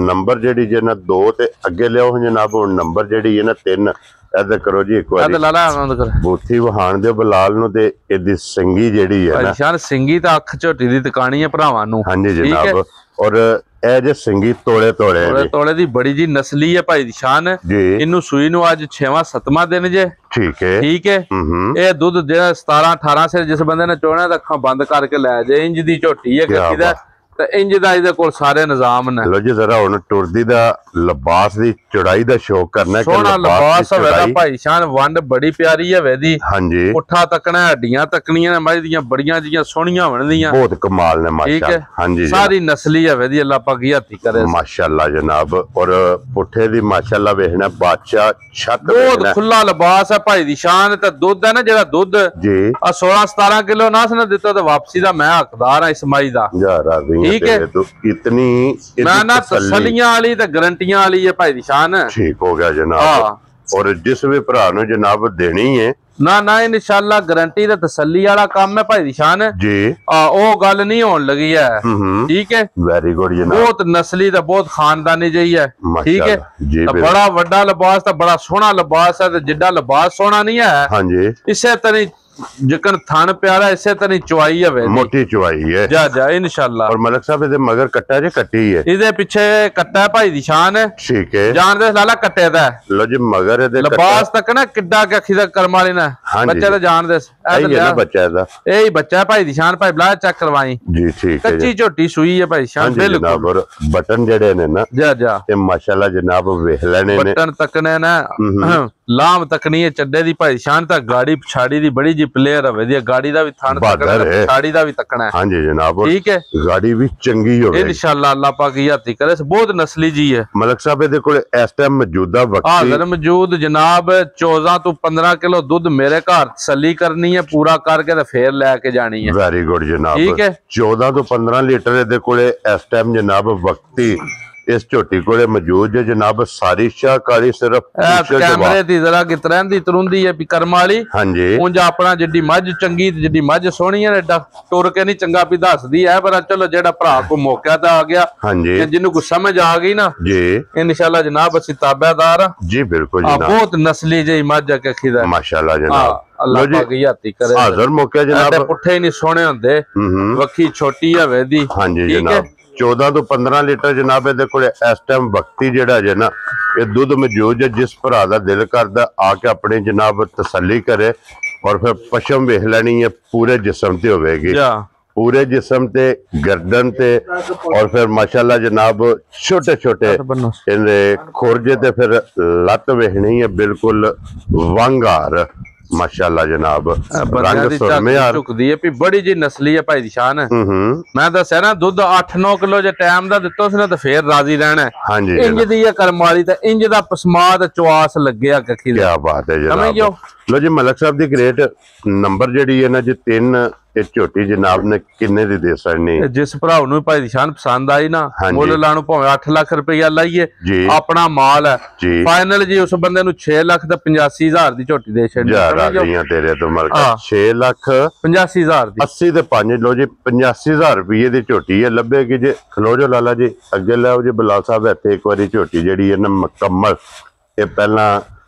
ਨੰਬਰ ਜਿਹੜੀ ਜੇ ਨਾ 2 ਤੇ ਅੱਗੇ ਲਿਆਓ ਜਨਾਬ ਹੁਣ ਨੰਬਰ ਜਿਹੜੀ ਹੈ ਨਾ 3 ਇਹਦਾ ਕਰੋ ਜੀ ਇੱਕ ਵਾਰੀ ਲਾਲਾ ਆਨੰਦ ਕਰ ਬੂਥੀ ਵਹਾਣ ਦੇ ਬਲਾਲ ਨੂੰ ਤੇ ਇਹਦੀ ਸਿੰਗੀ ਜਿਹੜੀ ਹੈ ਨਾ ਭਾਈ ਸਿੰਗੀ ਤਾਂ ਅੱਖ ਝੋਟੀ ਦੀ ਟਿਕਾਣੀ ਹੈ ਭਰਾਵਾਂ ਨੂੰ। ਹਾਂਜੀ ਜਨਾਬ ਔਰ ਇਹ ਜੇ ਸਿੰਗੀ ਤੋਲੇ ਦੀ ਬੜੀ ਜੀ ਨਸਲੀ ਹੈ ਭਾਈ ਦੀ ਸ਼ਾਨ। ਇਹਨੂੰ ਸੂਈ ਨੂੰ ਅੱਜ 6ਵਾਂ 7ਵਾਂ ਦਿਨ ਜੇ। ਠੀਕ ਹੈ ਇਹ ਦੁੱਧ ਜਿਹੜਾ 17 18 ਸਿਰ ਜਿਸ ਬੰਦੇ ਨੇ ਚੋਣਾ ਤਾਂ ਅੱਖਾਂ ਬੰਦ ਕਰਕੇ ਲੈ ਜੇ। ਇੰਜ ਦੀ ਝੋਟੀ ਹੈ ਗੱਡੀ ਦਾ ਤੇ ਇੰਜ ਦਾ ਇਹਦੇ ਕੋਲ ਸਾਰੇ ਨਿਜ਼ਾਮ ਨੇ। ਲੋ ਜੀ ਜ਼ਰਾ ਹੁਣ ਟੁਰਦੀ ਦਾ ਲਿਬਾਸ ਦੀ ਚੌੜਾਈ ਦਾ ਸ਼ੌਕ ਕਰਨਾ ਕਿ ਸੋਹਣਾ ਲਿਬਾਸ ਹੋਵੇਗਾ ਭਾਈ ਸ਼ਾਨ। ਵੰਡ ਬੜੀ ਪਿਆਰੀ ਹੈ ਵੇਦੀ। ਹਾਂਜੀ ਪੁੱਠਾ ਤੱਕਣਾ ਹੱਡੀਆਂ ਤੱਕਣੀਆਂ ਨੇ ਮੱਝ ਦੀਆਂ ਬੜੀਆਂ ਜੀਆਂ ਸੋਹਣੀਆਂ ਬਣਦੀਆਂ ਬਹੁਤ ਕਮਾਲ ਨੇ ਮਾਸ਼ਾਅੱਲਾ। ਹਾਂਜੀ ਸਾਰੀ ਨਸਲੀ ਹੈ ਵੇਦੀ ਅੱਲਾਹ ਪਾਕ ਕੀ ਹੱਥੀ ਕਰੇ ਮਾਸ਼ਾਅੱਲਾ ਜਨਾਬ। ਔਰ ਪੁੱਠੇ ਦੀ ਮਾਸ਼ਾਅੱਲਾ ਵੇਖਣਾ ਬਾਦਸ਼ਾਹ ਛੱਤ ਬਹੁਤ ਖੁੱਲਾ ਲਿਬਾਸ ਹੈ ਭਾਈ ਦੀ ਸ਼ਾਨ। ਤੇ ਦੁੱਧ ਹੈ ਨਾ ਜਿਹੜਾ ਦੁੱਧ ਜੀ ਆ 16 17 ਕਿਲੋ ਨਾ ਸਨ ਦਿੱਤਾ ਤੇ ਵਾਪਸੀ ਦਾ ਮੈਂ ਹੱਕਦਾਰ ਹਾਂ ਇਸ ਮਾਈ ਦਾ। ठीक है तो इतनी ना तसलियां वाली ते गारंटियां वाली है भाई दी शान। ठीक हो गया जनाब। और जिस भी भरा नु जनाब देनी है ना इंशाल्लाह गारंटी ते तसल्ली वाला काम है भाई दी शान जी। ओ गल नहीं होने लगी है। ठीक है वेरी गुड जनाब। बहुत नस्ली ते बहुत खानदानी जही है। ठीक है जी बड़ा वड्डा लिबास ते बड़ा सोहना लिबास है ते जिड्डा लिबास सोहना नहीं है। हां जी इसे तरह जिकन थान प्यारा इसे तरह चुवाई है मोटी चुवाई है जा इंशाल्लाह। और मलक साहब इधर मगर कट्टा जे कट्टी है इधे पीछे कट्टा है भाई दी शान है। ठीक है जान दे लाला कट्टे दा लो जी मगर इधर लिबास तक ना किड्डा के अखी दा करम वाली ना बच्चे दा जान दे ना बच्चा दा यही बच्चा है भाई दी शान भाई बला चेक करवाई जी। ठीक है कच्ची झोटी सुई है भाई शान बिल्कुल। और बटन जड़े ने ना जा ते माशाल्लाह जनाब वेख लेने ने बटन तकने ना लाम तकनी है चड्डे दी भाई शान ता गाड़ी पछाड़ी दी बड़ी जी प्लेयर है दी गाड़ी दा भी थान तकना पछाड़ी दा भी तकना है। हां जी जनाब ठीक है गाड़ी भी चंगी होवे इंशाल्लाह अल्लाह पाक की हत्ती करे। बहुत नस्ली जी है मलक साहब दे कोले इस टाइम मौजूदा वक्त हाजिर मौजूद जनाब 14 तो 15 किलो दूध मेरे घर तसल्ली करनी है पूरा करके ते फिर लेके जानी है। वेरी गुड जनाब। ठीक है 14 तो 15 लीटर दे कोले इस टाइम जनाब वक्ती इस झोटी कोले मौजूद है जनाब। सारी शाह काली सिर्फ कैमरे दी जरा कि तरंदी तरुंदी है करम वाली। हां जी उंज अपना जिड्डी मझ चंगी ते जिड्डी मझ सोहनी है एडा टुर के नहीं चंगा भी दसदी है पर चलो जेड़ा भरा को मौका ते आ गया। हां जी जिन्नु को समझ आ गई ना जी इंशाल्लाह जनाब असि ताबेदार जी बिल्कुल जनाब। बहुत नस्ली जी मझ के खिदा माशाल्लाह जनाब अल्लाह पाक की हत्ती करे। हाजिर मौके जनाब पुठे नहीं सोहने हुंदे वक्की छोटी हवे दी। हां जी जनाब 14 तो 15 लीटर जनाब इहदे कोले इस टाइम वक्ती जेड़ा जे ना ये दूध मौजूद है। जिस भरा दा दिल करदा आके अपनी जनाब तसल्ली करे और फिर पशम वेख लेनी है पूरे जिस्म ते होवेगी पूरे जिस्म ते गर्दन ते और फिर माशाल्लाह जनाब छोटे छोटे इहदे खोरजे ते फिर लत वेखनी है बिल्कुल वंगार माशाल्लाह जनाब। रंग सुरमे झुकदी है बड़ी जी नस्ली है भाई दी शान। मैं दस्या ना दुध 8-9 किलो जे टाइम दा दित्तो सी ना ते फिर राजी रहना है। हां जी इंज दी है करम वाली ते इंज दा पसमा ते चवास लगे कखी। क्या बात है जनाब। लो जी मलक साहब दी ग्रेट नंबर जेडी है ना जी 3 ਇਹ ਝੋਟੀ ਜਨਾਬ ਨੇ ਕਿੰਨੇ ਦੀ ਦੇ ਸਕਣੀ ਜਿਸ ਭਰਾ ਨੂੰ ਭਾਈ ਦੀ ਸ਼ਾਨ ਪਸੰਦ ਆਈ ਨਾ ਮੁੱਲ ਲਾਣੂ ਭਾਵੇਂ 8 ਲੱਖ ਰੁਪਇਆ ਲਾਈਏ ਆਪਣਾ ਮਾਲ ਹੈ ਫਾਈਨਲ ਜੀ ਉਸ ਬੰਦੇ ਨੂੰ 6 ਲੱਖ ਤੇ 85000 ਦੀ ਝੋਟੀ ਦੇ ਛੱਡੀ ਰਾਜੀਆਂ ਤੇਰੇ ਤੋਂ ਮਲਕ 6 ਲੱਖ 85000 ਦੀ 80 ਤੇ 5 ਲੋ ਜੀ 85000 ਰੁਪਏ ਦੀ ਝੋਟੀ ਹੈ ਲੱਭੇਗੀ ਜੇ ਖਲੋ ਜੋ ਲਾਲਾ ਜੀ ਅੱਗੇ ਲਾਓ ਜੀ ਬਲਾਲ ਸਾਹਿਬ ਇੱਥੇ ਇੱਕ ਵਾਰੀ ਝੋਟੀ ਜਿਹੜੀ ਹੈ ਨਾ ਮੁਕੰਮਲ ਇਹ ਪਹਿਲਾਂ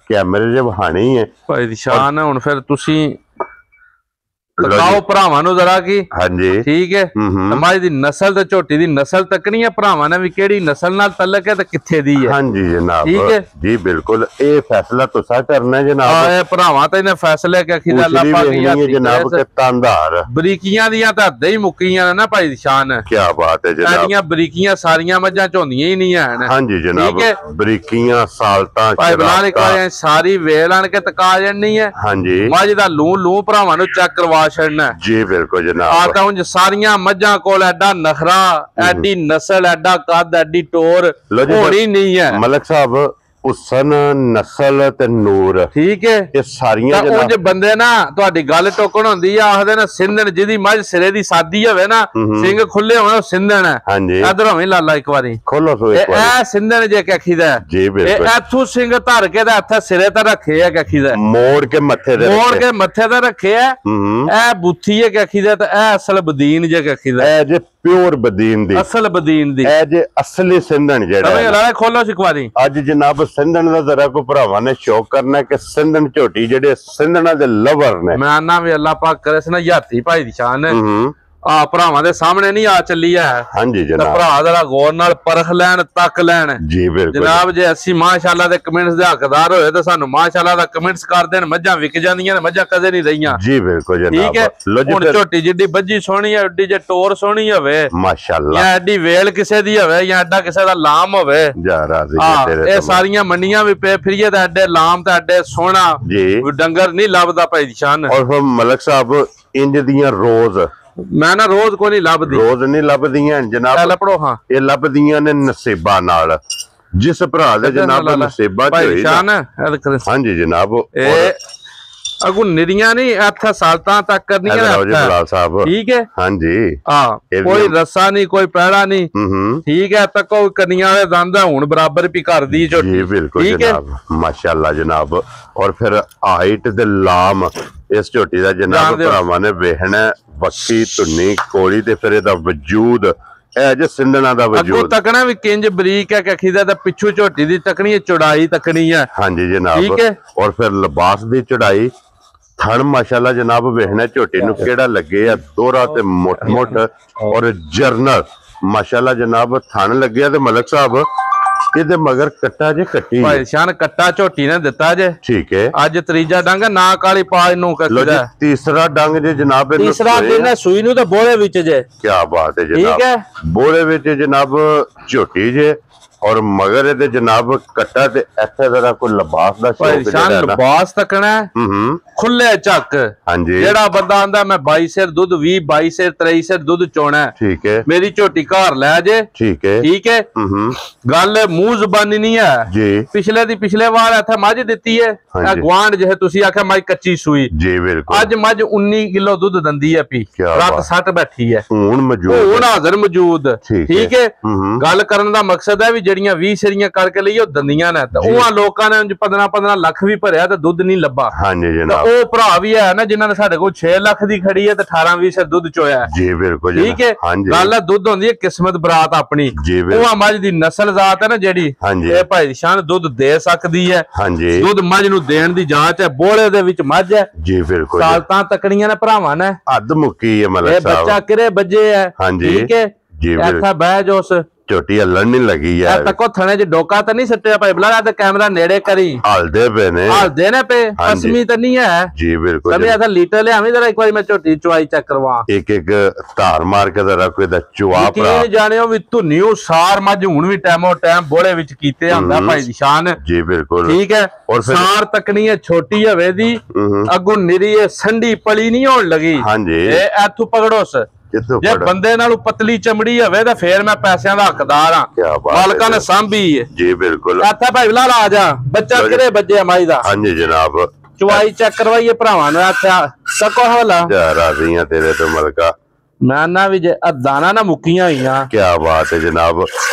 ਕੈਮਰੇ 'ਚ ਵਹਾਣੀ ਹੈ ਭਾਈ ਦੀ ਸ਼ਾਨ ਹੁਣ ਫਿਰ ਤੁਸੀਂ तकाओ भरावां नु जरा की। हां जी ठीक है हमारी दी नस्ल ते झोटी दी नस्ल तकनी है भरावां ने भी केड़ी नस्ल नाल तल्लक है ते किथे दी है। हां जी जनाब ठीक है जी बिल्कुल ए फैसला तुसा करना है जनाब। हां ए भरावां ते इने फैसले के अखी अल्लाह पाक की है जनाब के तांदार बरीकियां दियां तां हद ही मुक्कीयां ने ना भाई दी शान। क्या बात है जनाब। एडियां बरीकियां सारियां मज्जां झोंदियां ही नहीं हैं। हां जी जनाब बरीकियां सालतां भाई बलाल एक बार सारी वेल आन के तका जणनी है। हां जी मझ दा लू लू भरावां नु चेक करवा जी बिल्कुल जनाब। सारियां मज्जां कोल एडा नखरा एडी नस्ल एडा कद एडी टोर होनी नहीं है मलक साहब हुसन नस्ल ते नूर ठीक है ये सारियां उंज बंदे ना तुहाडी गल टोकण हुंदी आ आखदे ना सिंधन जिदी मझ सिरे दी सादी होवे ना सिंग खुले होण सिंधन है। हां जी इधर होवे लाला एक बारी खोलो सो एक बारी ए सिंधन जे कखी दा जी बिल्कुल ए एथू सिंग धर के दा हत्थ सिरे ते रखे है कखी दा मोड़ के मथे ते रखे है ए बुथी है कखी दा ते ए असल बदीन जे कखी दा ए जे प्योर बदीन दी असल बदीन दी ए जे असली सिंधन जेड़ा है लाला खोलो एक बारी अज जनाब ਸਿੰਧਣ ਦਾ ਜ਼ਰਾ ਕੋ ਭਰਾਵਾਂ ਨੇ ਸ਼ੌਕ ਕਰਨਾ ਕਿ ਸਿੰਧਣ ਝੋਟੀ ਜਿਹੜੇ ਸਿੰਧਣਾ ਦੇ ਲਵਰ ਨੇ। ਮੈਂ ਆਨਾ ਵੀ ਅੱਲਾਹ ਪਾਕ ਕਰੇ ਸੀ ਨਾ ਯਾਤੀ ਭਾਈ ਦੀ ਸ਼ਾਨ ਆ ਭਰਾਵਾਂ ਦੇ ਸਾਹਮਣੇ ਨਹੀਂ ਆ ਚੱਲੀ ਹੈ। ਹਾਂਜੀ ਜਨਾਬ, ਭਰਾ ਜਰਾ ਗੌਰ ਨਾਲ ਪਰਖ ਲੈਣ, ਤੱਕ ਲੈਣ ਜੀ ਬਿਲਕੁਲ ਜਨਾਬ। ਜੇ ਅਸੀਂ ਮਾਸ਼ਾਅੱਲਾ ਦੇ ਕਮੈਂਟਸ ਦੇ ਹੱਕਦਾਰ ਹੋਏ ਤਾਂ ਸਾਨੂੰ ਮਾਸ਼ਾਅੱਲਾ ਦਾ ਕਮੈਂਟਸ ਕਰ ਦੇਣ। ਮੱਝਾਂ ਵਿਕ ਜਾਂਦੀਆਂ ਨੇ, ਮੱਝਾਂ ਕਦੇ ਨਹੀਂ ਰਹੀਆਂ। ਜੀ ਬਿਲਕੁਲ ਜਨਾਬ, ਠੀਕ ਹੈ। ਹੁਣ ਝੋਟੀ ਜਿੱਡੀ ਬੱਜੀ ਸੋਹਣੀ ਹੈ, ਏਡੀ ਜੇ ਟੋਰ ਸੋਹਣੀ ਹੋਵੇ ਮਾਸ਼ਾਅੱਲਾ, ਜਾਂ ਏਡੀ ਵੇਲ ਕਿਸੇ ਦੀ ਹੋਵੇ ਜਾਂ ਐਡਾ ਕਿਸੇ ਦਾ ਲਾਮ ਹੋਵੇ, ਜਾ ਰਾਜ਼ੀ ਹੈ ਤੇਰੇ ਇਹ ਸਾਰੀਆਂ ਮੰਡੀਆਂ ਵੀ ਪੇ ਫਿਰੀਏ ਤਾਂ ਐਡੇ ਲਾਮ ਤਾਂ ਐਡੇ ਸੋਹਣਾ ਡੰਗਰ ਨਹੀਂ ਲੱਭਦਾ ਭਾਈ ਦੀ ਸ਼ਾਨ। ਔਰ ਫਿਰ ਮਲਕ ਸਾਹਿਬ ਇੰਜ ਦੀਆਂ ਰੋਜ਼ ਮੈਂ ਨਾ ਰੋਜ਼ ਕੋਈ ਨਹੀਂ ਲੱਭਦੀ, ਰੋਜ਼ ਨਹੀਂ ਲੱਭਦੀਆਂ ਜਨਾਬ। ਲੱਭੜੋ ਹਾਂ, ਇਹ ਲੱਭਦੀਆਂ ਨੇ ਨਸੀਬਾਂ ਨਾਲ। ਜਿਸ ਭਰਾ ਦੇ ਜਨਾਬ ਨਸੀਬਾਂ ਚ ਹੋਈ ਹਾਂਜੀ ਜਨਾਬ, ਇਹ ਅਗੂ ਨਿਰੀਆਂ ਨਹੀਂ ਇੱਥੇ ਸਾਲਤਾਂ ਤੱਕ ਕਰਨੀਆਂ ਬਲਾਲ ਸਾਹਿਬ। ਠੀਕ ਹੈ, ਹਾਂਜੀ ਕੋਈ ਰੱਸਾ ਨਹੀਂ, ਕੋਈ ਪੈੜਾ ਨਹੀਂ। ਠੀਕ ਹੈ, ਤੱਕੋ ਕੰਨੀਆਂ ਵਾਲੇ ਦੰਦ ਹੁਣ ਬਰਾਬਰ ਵੀ ਕਰਦੀ ਝੋਟੀ। ਜੀ ਬਿਲਕੁਲ ਜਨਾਬ, ਮਾਸ਼ਾਅੱਲਾ ਜਨਾਬ। ਔਰ ਫਿਰ ਹਾਈਟ ਦੇ ਲਾਮ ਇਸ ਝੋਟੀ ਦਾ ਜਨਾਬ ਭਰਾਵਾਂ ਨੇ ਵੇਖਣਾ, ਬੱਕੀ ਧੁੰਨੀ ਕੋਲੀ ਤੇ ਫਿਰ ਇਹਦਾ ਵਜੂਦ, ਇਹ ਜੇ ਸਿੰਧਣਾ ਦਾ ਵਜੂਦ ਤੱਕਣਾ ਵੀ ਕਿੰਜ ਬਰੀਕ ਹੈ ਕਿ ਅਖੀ ਦਾ ਪਿੱਛੂ ਝੋਟੀ ਦੀ ਤੱਕਣੀ ਚੌੜਾਈ ਤੱਕਣੀ ਹੈ। ਹਾਂਜੀ ਜਨਾਬ, ਔਰ ਫਿਰ ਲਿਬਾਸ ਦੀ ਚੌੜਾਈ, ਥਣ ਮਾਸ਼ਾਅੱਲਾ ਜਨਾਬ ਵੇਖਣਾ ਝੋਟੀ ਨੂੰ ਕਿਹੜਾ ਲੱਗੇ ਆ, ਦੋਹਰਾ ਤੇ ਮੁੱਠ ਮੁੱਠ ਔਰ ਜਰਨਲ ਮਾਸ਼ਾਅੱਲਾ ਜਨਾਬ ਥਣ ਲੱਗਿਆ। ਤੇ ਮਲਕ ਸਾਹਿਬ ਇਹਦੇ ਮਗਰ ਕੱਟਾ ਜੇ ਕੱਟੀ ਭਾਈ ਸ਼ਾਨ ਕੱਟਾ ਝੋਟੀ ਨੇ ਦਿੱਤਾ ਜੇ। ਠੀਕ ਹੈ, ਅੱਜ ਤੀਜਾ ਡੰਗ ਨਾ ਕਾਲੀ ਪਾਜ ਨੂੰ ਕੱਟਦਾ, ਤੀਸਰਾ ਡੰਗ ਜੇ ਜਨਾਬ, ਤੀਸਰਾ ਦਿਨ ਸੂਈ ਨੂੰ ਤੇ ਬੋਲੇ ਵਿੱਚ ਜੇ। ਕੀ ਬਾਤ ਹੈ ਜਨਾਬ, ਠੀਕ ਹੈ, ਬੋਲੇ ਵਿੱਚ ਜਨਾਬ ਝੋਟੀ ਜੇ ਔਰ ਮਗਰ ਇਹਦੇ ਜਨਾਬ ਕੱਟਾ ਤੇ ਇੱਥੇ ਜ਼ਰਾ ਕੋਈ ਲਿਬਾਸ ਦਾ ਸ਼ੌਕ ਜਿਹੜਾ ਲਿਬਾਸ ਤੱਕਣਾ ਖੁੱਲੇ ਚੱਕ। ਹਾਂਜੀ, ਜਿਹੜਾ ਬੰਦਾ ਆਂਦਾ ਮੈਂ 22 ਸਿਰ ਦੁੱਧ 20 22 ਸਿਰ 23 ਸਿਰ ਦੁੱਧ ਚੋਣਾ, ਠੀਕ ਹੈ, ਮੇਰੀ ਝੋਟੀ ਘਰ ਲੈ ਜੇ। ਠੀਕ ਹੈ, ਠੀਕ ਹੈ, ਗੱਲ ਮੂੰਹ ਜ਼ਬਾਨੀ ਨਹੀਂ ਹੈ ਜੀ। ਪਿਛਲੇ ਦੀ ਪਿਛਲੇ ਵਾਰ ਇੱਥੇ ਮੱਝ ਦਿੱਤੀ ਹੈ, ਇਹ ਗਵਾਂਡ ਜਿਹੇ ਤੁਸੀਂ ਆਖਿਆ ਮੱਝ ਕੱਚੀ ਸੂਈ। ਜੀ ਬਿਲਕੁਲ, ਅੱਜ ਮੱਝ 19 ਕਿਲੋ ਦੁੱਧ ਦੰਦੀ ਹੈ ਪੀ, ਰਾਤ 60 ਬੈਠੀ ਹੈ, ਹੁਣ ਮੌਜੂਦ, ਹੁਣ ਹਾਜ਼ਰ ਮੌਜੂਦ। ਠੀਕ ਹੈ, ਗੱਲ ਕਰਨ ਦਾ ਮਕਸਦ ਹੈ ਵੀ ਜਿਹੜੀਆਂ 20 ਸਰੀਆਂ ਕਰਕੇ ਲਈ ਉਹ ਦੰਦੀਆਂ ਨੇ, ਤੇ ਉਹ ਲੋਕਾਂ ਨੇ 15-15 ਲੱਖ ਵੀ ਭਰਿਆ ਤੇ ਦੁੱਧ ਨਹੀਂ ਲੱਭਾ। ਹਾਂਜੀ ਜਨਾਬ, ਉਹ ਭਰਾ ਵੀ ਹੈ ਨਾ ਜਿਨ੍ਹਾਂ ਨੇ ਸਾਡੇ ਕੋਲ 6 ਲੱਖ ਦੀ ਖੜੀ ਹੈ ਤੇ 18-20 ਸਿਰ ਦੁੱਧ ਚੋਇਆ। ਜੀ ਬਿਲਕੁਲ, ਠੀਕ ਹੈ। ਗੱਲ ਹੈ ਦੁੱਧ ਹੁੰਦੀ ਹੈ ਕਿਸਮਤ ਬਰਾਤ ਆਪਣੀ, ਉਹ ਮੱਝ ਦੀ ਨਸਲ ਜ਼ਾਤ ਹੈ ਨਾ ਜਿਹੜੀ, ਇਹ ਭਾਈ ਦੀ ਸ਼ਾਨ ਦੁੱਧ ਦੇ ਸਕਦੀ ਹੈ। ਦੁੱਧ ਮੱਝ ਨੂੰ ਦੇਣ ਦੀ ਜਾਂਚ ਹੈ, ਬੋਲੇ ਦੇ ਵਿੱਚ ਮੱਝ ਹੈ। ਜੀ ਬਿਲਕੁਲ, ਸਾਲਤਾਂ ਤੱਕਣੀਆਂ ਨੇ ਭਰਾਵਾਂ ਨੇ, ਹੱਦ ਮੁੱਕੀ ਹੈ ਮਲਕ ਸਾਹਿਬ, ਇਹ ਬੱਚਾ ਕਿਰੇ ਵੱਜੇ ਹੈ। ਠੀਕ ਹੈ, ਇੱਥੇ ਬਹਿ ਜੋ ਉਸ ਝੋਟੀ ਹੱਲਣ ਨਹੀਂ ਲੱਗੀ ਯਾਰ, ਤੱਕੋ ਥਣੇ ਚ ਡੋਕਾ ਤਾਂ ਨਹੀਂ ਸੱਟਿਆ ਭਾਈ ਬਲਾ, ਤੇ ਕੈਮਰਾ ਨੇੜੇ ਕਰੀ, ਹਲਦੇ ਪਏ ਨੇ, ਹਲਦੇ ਨੇ ਪਏ, ਅਸਮੀ ਤਾਂ ਨਹੀਂ ਹੈ। ਜੀ ਬਿਲਕੁਲ, ਸਮਝ ਆ ਲੀਟਰ ਲਿਆਵੀਂ ਜਰਾ ਇੱਕ ਵਾਰੀ, ਮੈਂ ਝੋਟੀ ਚੁਆਈ ਚੈੱਕ ਕਰਵਾ, ਇੱਕ ਇੱਕ ਧਾਰ ਮਾਰ ਕੇ ਜਰਾ ਕੋਈ ਦਾ ਚੁਆ ਭਰਾ ਜਾਣਿਓ ਵੀ ਧੁੰਨੀਓ ਸਾਰ ਮੱਝ ਹੁਣ ਵੀ ਟਾਈਮੋ ਟਾਈਮ ਬੋਲੇ ਵਿੱਚ ਕੀਤੇ ਹੁੰਦਾ ਭਾਈ ਦੀ ਸ਼ਾਨ। ਜੀ ਬਿਲਕੁਲ, ਠੀਕ ਹੈ। ਔਰ ਸਾਰ ਤੱਕਣੀ ਹੈ ਛੋਟੀ ਹਵੇ ਦੀ, ਅੱਗੋਂ ਨਿਰੀ ਸੰਢੀ ਪਲੀ ਨਹੀਂ ਹੋਣ ਲੱਗੀ। ਹਾਂਜੀ, ਇਹ ਇੱਥੋਂ ਪਕੜੋਸ, ਜੇ ਬੰਦੇ ਨਾਲੋਂ ਪਤਲੀ ਚਮੜੀ ਹੋਵੇ ਤਾਂ ਫੇਰ ਮੈਂ ਪੈਸਿਆਂ ਦਾ ਹੱਕਦਾਰ ਹਾਂ, ਮਾਲਕਾਂ ਨੇ ਸਾਂਭੀ ਹੈ। ਜੀ ਬਿਲਕੁਲ, ਇੱਥੇ ਭਾਈ ਬਲਾਲ ਆ ਜਾ, ਬੱਚਾ ਕਿਹੜੇ ਵੱਜੇ ਮਾਈ ਦਾ। ਹਾਂਜੀ ਜਨਾਬ, ਚੁਆਈ ਚੈੱਕ ਕਰਵਾਈਏ ਭਰਾਵਾਂ ਨੂੰ, ਇੱਥੇ ਤੱਕੋ ਹਵਾਲਾ ਰਾਜ਼ੀਆਂ ਤੇਰੇ ਤੋਂ ਮਲਕਾ। ਮੈਂ ਨਾ ਵੀ ਜੇ ਦਾਣਾ ਨਾ ਮੁੱਕੀਆਂ ਹੋਈਆਂ। ਕੀ ਬਾਤ ਹੈ ਜਨਾਬ।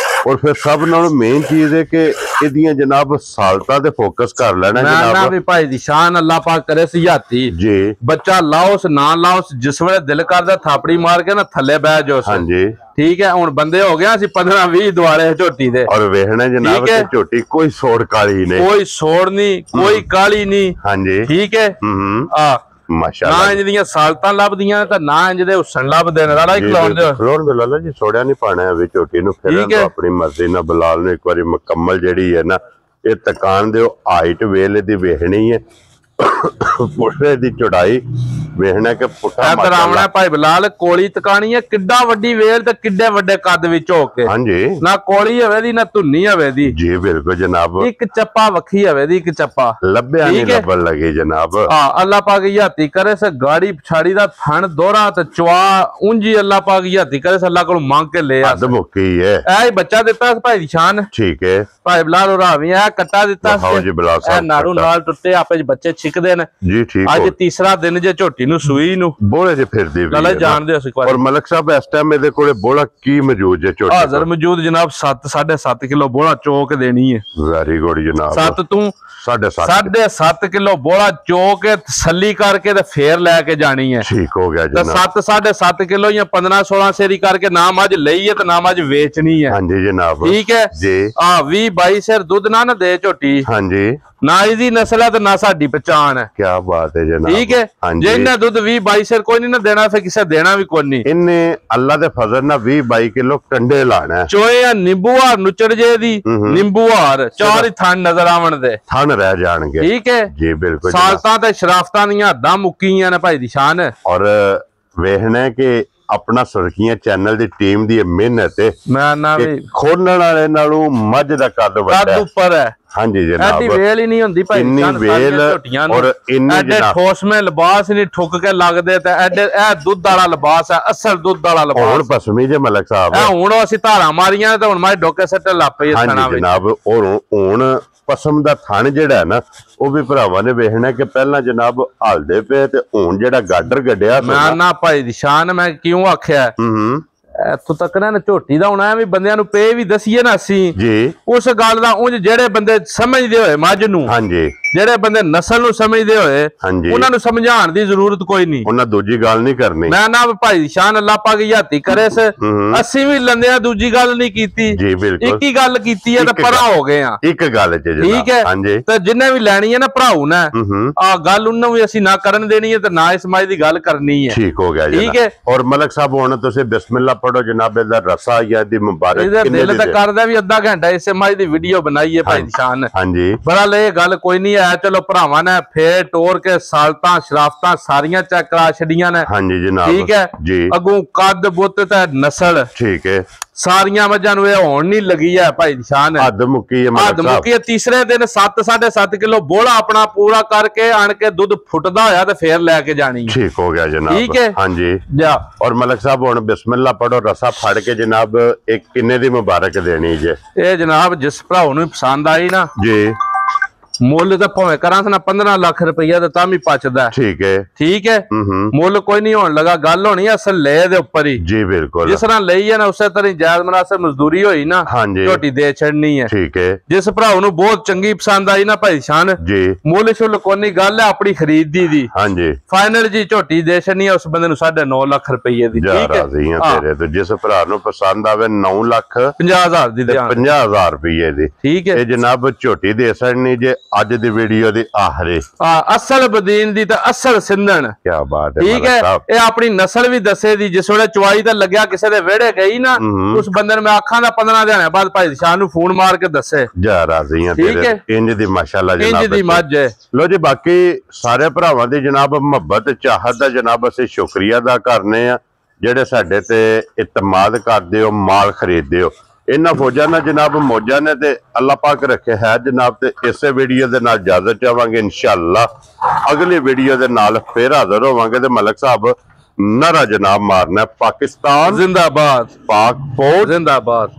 ਔਰ ਫਿਰ ਸਭ ਨਾਲੋਂ ਮੇਨ ਚੀਜ਼ ਹੈ ਕਿ ਇਹਦੀਆਂ ਜਨਾਬ ਸਾਲਤਾਂ ਤੇ ਫੋਕਸ ਕਰ ਲੈਣਾ ਜਨਾਬ। ਨਾ ਵੀ ਭਾਈ ਦੀ ਸ਼ਾਨ ਅੱਲਾਹ ਪਾਕ ਕਰੇ ਸਿਆਤੀ ਜੀ, ਬੱਚਾ ਲਾਓਸ ਨਾ ਲਾਓਸ, ਜਿਸ ਵੇਲੇ ਦਿਲ ਕਰਦਾ ਥਾਪੜੀ ਮਾਰ ਕੇ ਨਾ ਥੱਲੇ ਬਹਿ ਜਾਓ। ਹਾਂਜੀ, ਠੀਕ ਹੈ। ਹੁਣ ਬੰਦੇ ਹੋ ਗਿਆ ਅਸੀਂ 15-20 ਦੁਆਲੇ ਝੋਟੀ ਦੇ, ਔਰ ਵੇਖਣਾ ਜਨਾਬ ਕਿ ਝੋਟੀ ਕੋਈ ਸੋੜ ਕਾਲੀ ਨਹੀਂ, ਕੋਈ ਸੋੜ ਨਹੀਂ, ਕੋਈ ਕਾਲੀ ਨਹੀਂ। ਹਾਂਜੀ, ਠੀਕ ਹੈ। ਆ ਮਾਸ਼ਾਅੱਲਾ, ਨਾ ਇੰਜ ਦੀਆਂ ਸਾਲਤਾਂ ਲੱਭਦੀਆਂ ਤਾਂ ਨਾ ਇੰਜ ਦੇ ਹੁਸਨ ਲੱਭਦੇ ਨੇ। ਰਾੜਾ ਹੀ ਖਲਾਉਂਦੇ ਖਲੋਣ ਦੇ ਲਾਲਾ ਜੀ, ਛੋੜਿਆ ਨਹੀਂ ਪਾਣਾ ਹੈ ਵਿੱਚ ਝੋਟੀ ਨੂੰ, ਫਿਰ ਆਪਣੀ ਮਰਜ਼ੀ ਨਾਲ ਬਲਾਲ ਨੂੰ ਇੱਕ ਵਾਰੀ ਮੁਕੰਮਲ ਜਿਹੜੀ ਹੈ ਨਾ ਇਹ ਤਕਾਨ ਦਿਓ। ਹਾਈਟ ਵੇਲੇ ਦੀ ਵੇਖਣੀ ਹੈ, ਪੁੱਠੇ ਦੀ ਚੌੜਾਈ ਵੇਖਣਾ ਕਿ ਪੁੱਠਾ ਮਾਰਨਾ ਭਾਈ ਬਲਾਲ, ਕੋਲੀ ਤਕਾਣੀ ਹੈ, ਕਿੱਡਾ ਵੱਡੀ ਵੇਲ ਤੇ ਕਿੱਡੇ ਵੱਡੇ ਕੱਦ ਵਿੱਚ ਹੋ ਕੇ। ਹਾਂਜੀ, ਨਾ ਕੋਲੀ ਹੋਵੇ ਦੀ ਨਾ ਧੁੰਨੀ ਹੋਵੇ ਦੀ। ਜੀ ਬਿਲਕੁਲ ਜਨਾਬ, ਇੱਕ ਚੱਪਾ ਵੱਖੀ ਹੋਵੇ ਦੀ, ਇੱਕ ਚੱਪਾ ਲੱਭਿਆ ਨਹੀਂ ਲੱਭਣ ਲੱਗੇ ਜਨਾਬ। ਹਾਂ, ਅੱਲਾਹ ਪਾਕ ਯਾਤੀ ਕਰੇ ਸ ਗਾੜੀ ਪਛਾੜੀ ਦਾ ਥਣ ਦੋਹਰਾ ਤੇ ਚਵਾ ਉਂਜੀ, ਅੱਲਾਹ ਪਾਕ ਯਾਤੀ ਕਰੇ ਸ ਅੱਲਾਹ ਕੋਲ ਮੰਗ ਕੇ ਲੈ ਆ। ਹੱਦ ਮੁੱਕੀ ਹੈ। ਇਹ ਬੱਚਾ ਦਿੱਤਾ ਭਾਈ ਦੀ ਸ਼ਾਨ। ਠੀਕ ਹੈ ਭਾਈ ਬਲਾਲ, ਰਾਵੀ ਆ ਕੱਟਾ ਦਿੱਤਾ, ਨਾੜੂ ਨਾਲ ਟੁੱਟੇ ਆਪੇ ਬੱਚੇ ਛਿਕਦੇ ਨੇ। ਜੀ ਠੀਕ, ਅੱਜ ਤੀਸਰਾ ਦਿਨ ਜੇ ਝੋਟੀ ਝੋਟੀ ਨੂੰ ਸੂਈ ਨੂੰ ਬੋਲੇ ਚ ਫਿਰਦੀ ਵੀ ਨਾਲੇ ਜਾਣਦੇ ਅਸੀਂ ਔਰ ਮਲਕ ਸਾਹਿਬ ਇਸ ਟਾਈਮ ਇਹਦੇ ਕੋਲੇ ਬੋਲਾ ਕੀ ਮੌਜੂਦ ਹੈ ਝੋਟੀ ਹਾਜ਼ਰ ਮੌਜੂਦ ਜਨਾਬ 7.5 ਕਿਲੋ ਬੋਲਾ ਚੋਕ ਦੇਣੀ ਹੈ ਵੈਰੀ ਗੁੱਡ ਜਨਾਬ 7 ਤੂੰ 7.5 ਕਿਲੋ ਬੋਲਾ ਚੋਕ ਕੇ ਤਸੱਲੀ ਕਰਕੇ ਤੇ ਫੇਰ ਲੈ ਕੇ ਜਾਣੀ ਹੈ ਠੀਕ ਹੋ ਗਿਆ ਜਨਾਬ 7.5 ਕਿਲੋ ਜਾਂ 15-16 ਸੇਰੀ ਕਰਕੇ ਨਾ ਮੱਝ ਲਈ ਹੈ ਤੇ ਨਾ ਮੱਝ ਵੇਚਣੀ ਹੈ ਹਾਂਜੀ ਜਨਾਬ ਠੀਕ ਹੈ ਜੀ 20-22 ਸਿਰ ਦੁੱਧ ਨਾ ਦੇ ਝੋਟੀ ਹਾਂਜੀ ਨਾ ਇਹਦੀ ਨਸਲ ਹੈ ਤੇ ਨਾ ਸਾਡੀ ਪਛਾਣ ਹੈ ਕੀ ਬਾਤ ਹੈ ਜਨਾਬ ਠੀਕ ਹੈ ਜੇ ਇਹਨਾਂ ਦੁੱਧ 20-22 ਸਿਰ ਕੋਈ ਨਹੀਂ ਨਾ ਦੇਣਾ ਫਿਰ ਕਿਸੇ ਦੇਣਾ ਵੀ ਕੋਈ ਨਹੀਂ ਇਹਨੇ ਅੱਲਾ ਦੇ ਫਜ਼ਲ ਨਾਲ 20-22 ਕਿਲੋ ਕੰਡੇ ਲਾਣਾ ਚੋਏ ਆ ਨਿੰਬੂ ਹਾਰ ਨੁੱਚੜ ਜੇ ਦੀ ਨਿੰਬੂ ਹਾਰ ਚਾਰ ਹੀ ਥਣ ਨਜ਼ਰ ਆਵਣ ਦੇ ਥਣ ਰਹਿ ਜਾਣਗੇ ਠੀਕ ਹੈ ਜੀ ਬਿਲਕੁਲ ਸਾਲਤਾਂ ਤੇ ਸ਼ਰਾਫਤਾਂ ਦੀਆਂ ਹੱਦਾਂ ਮੁੱਕੀਆਂ ਨੇ ਭਾਈ ਦੀ ਸ਼ਾਨ ਔਰ ਵੇਖਣਾ ਕਿ ਆਪਣਾ ਸੁਰਖੀਆਂ ਚੈਨਲ ਦੀ ਟੀਮ ਦੀ ਮਿਹਨਤ ਹੈ ਮੈਂ ਨਾ ਵੀ ਖੋਲਣ ਵਾਲੇ ਨਾਲੋਂ ਮੱਝ ਦਾ ਕੱਦ ਵੱਡਾ ਉੱਪਰ ਹੈ ਹਾਂਜੀ ਜਨਾਬ ਐਡੀ ਵੇਲ ਹੀ ਨਹੀਂ ਹੁੰਦੀ ਭਾਈ ਇੰਨੀ ਵੇਲ ਔਰ ਇੰਨੀ ਜਨਾਬ ਠੋਸਵੇਂ ਲਿਬਾਸ ਨਹੀਂ ਠੁੱਕ ਕੇ ਲੱਗਦੇ ਤੇ ਐਡੇ ਇਹ ਦੁੱਧ ਵਾਲਾ ਲਿਬਾਸ ਹੈ ਅਸਲ ਦੁੱਧ ਵਾਲਾ ਲਿਬਾਸ ਹੁਣ ਪਸਮੀ ਜੇ ਮਲਕ ਸਾਹਿਬ ਹੁਣ ਅਸੀਂ ਧਾਰਾਂ ਮਾਰੀਆਂ ਤੇ ਹੁਣ ਮੈਂ ਡੋਕੇ ਸੱਟੇ ਲਾਪੇ ਥਣਾ ਵਿੱਚ ਜਨਾਬ ਔਰ ਹੁਣ ਪਸਮ ਦਾ ਥਣ ਜਿਹੜਾ ਨਾ ਉਹ ਵੀ ਭਰਾਵਾਂ ਨੇ ਵੇਖਣਾ ਕਿ ਪਹਿਲਾਂ ਜਨਾਬ ਹਲਦੇ ਪਏ ਤੇ ਹੁਣ ਜਿਹੜਾ ਗਾਡਰ ਗੱਡਿਆ ਮੈਂ ਨਾ ਭਾਈ ਦੀ ਸ਼ਾਨ ਮੈਂ ਕਿਉਂ ਆਖਿਆ ਇੱਥੋਂ ਤੱਕ ਨਾ ਝੋਟੀ ਦਾ ਹੋਣਾ ਵੀ ਬੰਦਿਆਂ ਨੂੰ ਪੇ ਵੀ ਦਸੀਏ ਨਾ ਅਸੀਂ ਜੀ ਉਸ ਗੱਲ ਦਾ ਉਂਝ ਜਿਹੜੇ ਬੰਦੇ ਸਮਝਦੇ ਹੋਏ ਮੱਝ ਨੂੰ ਹਾਂਜੀ ਜਿਹੜੇ ਬੰਦੇ ਨਸਲ ਨੂੰ ਸਮਝਦੇ ਹੋਏ ਉਹਨਾਂ ਨੂੰ ਸਮਝਾਉਣ ਦੀ ਜ਼ਰੂਰਤ ਕੋਈ ਨਹੀਂ ਉਹਨਾਂ ਦੂਜੀ ਗੱਲ ਨਹੀਂ ਕਰਨੀ ਮੈਂ ਨਾ ਭਾਈ ਸ਼ਾਨ ਅੱਲਾਹ ਪਾਕ ਯਾਤੀ ਕਰੇ ਅਸੀਂ ਵੀ ਲੰਦਿਆ ਦੂਜੀ ਗੱਲ ਨਹੀਂ ਕੀਤੀ ਜੀ ਬਿਲਕੁਲ ਇੱਕ ਹੀ ਗੱਲ ਕੀਤੀ ਹੈ ਤੇ ਪਰਾਂ ਹੋ ਗਏ ਆ ਇੱਕ ਗੱਲ ਚ ਠੀਕ ਹੈ ਹਾਂਜੀ ਤੇ ਜਿੰਨੇ ਵੀ ਲੈਣੀ ਹੈ ਨਾ ਭਰਾਉ ਨਾ ਆ ਗੱਲ ਉਹਨੂੰ ਵੀ ਅਸੀਂ ਨਾ ਕਰਨ ਦੇਣੀ ਹੈ ਤੇ ਨਾ ਇਸ ਮੱਝ ਦੀ ਗੱਲ ਕਰਨੀ ਹੈ ਠੀਕ ਹੋ ਗਿਆ ਜੀ ਠੀਕ ਹੈ ਔਰ ਮਲਕ ਸਾਹਿਬ ਹੁਣ ਤੁਸੀਂ ਬਿਸਮਿਲ੍ਲਾ ਪੜੋ ਜਨਾਬ ਦਾ ਰਸਾ ਜਾਂ ਦੀ ਮੁਬਾਰਕ ਇਹਦਾ ਦਿਲ ਤਾਂ ਕਰਦਾ ਵੀ ਅੱਧਾ ਘੰਟਾ ਇਸੇ ਮੱਝ ਦੀ ਵੀਡੀਓ ਬਣਾਈਏ ਭਾਈ ਸ਼ਾਨ ਹਾਂਜੀ ਬੜਾ ਇਹ ਗੱਲ ਕੋਈ ਨਹੀਂ ਹੈ ਚਲੋ ਭਰਾਵਾਂ ਨੇ ਫੇਰ ਟੋਰ ਕੇ ਸਾਲਤਾਂ ਸ਼ਰਾਫਤਾਂ ਸਾਰੀਆਂ ਚੈੱਕ ਕਰਾ ਛੱਡੀਆਂ ਨੇ ਹਾਂਜੀ ਜਨਾਬ ਠੀਕ ਹੈ ਜੀ ਅਗੋਂ ਕੱਦ ਬੁੱਤ ਤੇ ਨਸਲ ਠੀਕ ਹੈ ਸਾਰੀਆਂ ਮੱਝਾਂ ਨੂੰ ਇਹ ਹੋਣ ਨਹੀਂ ਲੱਗੀ ਹੈ ਭਾਈ ਨਿਸ਼ਾਨ ਹੱਦ ਮੁੱਕੀ ਹੈ ਹੱਦ ਮੁੱਕੀ ਹੈ ਤੀਸਰੇ ਦਿਨ 7.5 ਕਿਲੋ ਬੋਲਾ ਆਪਣਾ ਪੂਰਾ ਕਰਕੇ ਆਣ ਕੇ ਦੁੱਧ ਫੁੱਟਦਾ ਹੋਇਆ ਤੇ ਫੇਰ ਲੈ ਕੇ ਜਾਣੀ ਠੀਕ ਹੋ ਗਿਆ ਜਨਾਬ ਠੀਕ ਹੈ ਹਾਂਜੀ ਜਾ ਔਰ ਮਲਕ ਸਾਹਿਬ ਹੁਣ ਬਿਸਮਿਲ੍ਲਾ ਪੜੋ ਰਸਾ ਫੜ ਕੇ ਜਨਾਬ ਇੱਕ ਕਿੰਨੇ ਦੀ ਮੁਬਾਰਕ ਦੇਣੀ ਜੇ ਇਹ ਜਨਾਬ ਜਿਸ ਭਰਾਉ ਨੂੰ ਪਸੰਦ ਆਈ ਨਾ ਜੀ ਮੁੱਲ ਤਾਂ ਭਾਵੇਂ ਕਰਾਂ ਨਾ 15 ਲੱਖ ਰੁਪਈਆ ਤੇ ਤਾਂ ਵੀ ਪਚਦਾ ਠੀਕ ਹੈ ਮੁੱਲ ਕੋਈ ਨਹੀਂ ਹੋਣ ਲਗਾ ਗੱਲ ਹੋਣੀ ਅਸਲ ਲੈ ਦੇ ਉੱਪਰ ਹੀ ਜੀ ਬਿਲਕੁਲ ਜਿਸ ਤਰ੍ਹਾਂ ਲਈ ਹੈ ਨਾ ਉਸੇ ਤਰ੍ਹਾਂ ਜਾਇਜ਼ ਮਨਾਸਬ ਮਜ਼ਦੂਰੀ ਹੋਈ ਨਾ ਝੋਟੀ ਦੇ ਛੱਡਣੀ ਹੈ ਠੀਕ ਹੈ ਜਿਸ ਭਰਾਉ ਨੂੰ ਬਹੁਤ ਚੰਗੀ ਪਸੰਦ ਆਈ ਨਾ ਭਾਈ ਸ਼ਾਨ ਜੀ ਮੁੱਲ ਸ਼ੁੱਲ ਕੋਈ ਗੱਲ ਹੈ ਆਪਣੀ ਖਰੀਦੀ ਦੀ ਹਾਂਜੀ ਫਾਈਨਲ ਜੀ ਝੋਟੀ ਦੇ ਛੱਡਣੀ ਹੈ ਉਸ ਬੰਦੇ ਨੂੰ 9.5 ਲੱਖ ਰੁਪਈਏ ਦੀ ਠੀਕ ਹੈ ਤੇਰੇ ਤੇ ਜਿਸ ਭਰਾ ਨੂੰ ਪਸੰਦ ਆਵੇ 9,50,000 ਦੀ 50,000 ਰੁਪਈਏ ਦੀ ਠੀਕ ਹੈ ਇਹ ਜਨਾਬ ਝੋਟੀ ਦੇ ਛੱਡਣੀ ਜੇ ਅੱਜ ਦੀ ਵੀਡੀਓ ਦੀ ਆਖਰੀ ਅਸਲ ਬਦੀਨ ਦੀ ਤਾਂ ਅਸਲ ਸਿੰਧਣ ਕੀ ਬਾਤ ਹੈ ਠੀਕ ਹੈ ਇਹ ਆਪਣੀ ਨਸਲ ਵੀ ਦੱਸੇ ਦੀ ਜਿਸ ਵੇਲੇ ਚੁਆਈ ਤਾਂ ਲੱਗਿਆ ਕਿਸੇ ਦੇ ਵਿਹੜੇ ਗਈ ਨਾ ਉਸ ਬੰਦੇ ਨੂੰ ਮੈਂ ਆਖਾਂ ਦਾ 15 ਦਿਨਾਂ ਬਾਅਦ ਭਾਈ ਸ਼ਾਹ ਨੂੰ ਫੋਨ ਮਾਰ ਕੇ ਦੱਸੇ ਜਾ ਰਾਜ਼ੀਆਂ ਤੇਰੇ ਇੰਜ ਦੀ ਮਾਸ਼ਾਅੱਲਾ ਜਨਾਬ ਇੰਜ ਦੀ ਮੱਝ ਹੈ ਲੋ ਜੀ ਬਾਕੀ ਸਾਰੇ ਭਰਾਵਾਂ ਦੀ ਜਨਾਬ ਮੁਹੱਬਤ ਚਾਹਤ ਦਾ ਜਨਾਬ ਅਸੀਂ ਸ਼ੁਕਰੀਆ ਅਦਾ ਕਰਨੇ ਆ ਜਿਹੜੇ ਸਾਡੇ ਤੇ ਇਤਮਾਦ ਕਰਦੇ ਹੋ ਮਾਲ ਖਰੀਦਦੇ ਹੋ ਇਹਨਾਂ ਫੌਜਾਂ ਨਾਲ ਜਨਾਬ ਮੌਜਾਂ ਨੇ ਤੇ ਅੱਲਾਹ ਪਾਕ ਰੱਖੇ ਹੈ ਜਨਾਬ ਤੇ ਇਸੇ ਵੀਡੀਓ ਦੇ ਨਾਲ ਇਜਾਜ਼ਤ ਚਾਹਾਂਗੇ ਇਨਸ਼ਾਅੱਲਾ ਅਗਲੀ ਵੀਡੀਓ ਦੇ ਨਾਲ ਫੇਰ ਹਾਜ਼ਰ ਹੋਵਾਂਗੇ ਤੇ ਮਲਕ ਸਾਹਿਬ ਨਾਰਾ ਜਨਾਬ ਮਾਰਨਾ ਪਾਕਿਸਤਾਨ ਜ਼ਿੰਦਾਬਾਦ ਪਾਕ ਫੌਜ ਜ਼ਿੰਦਾਬਾਦ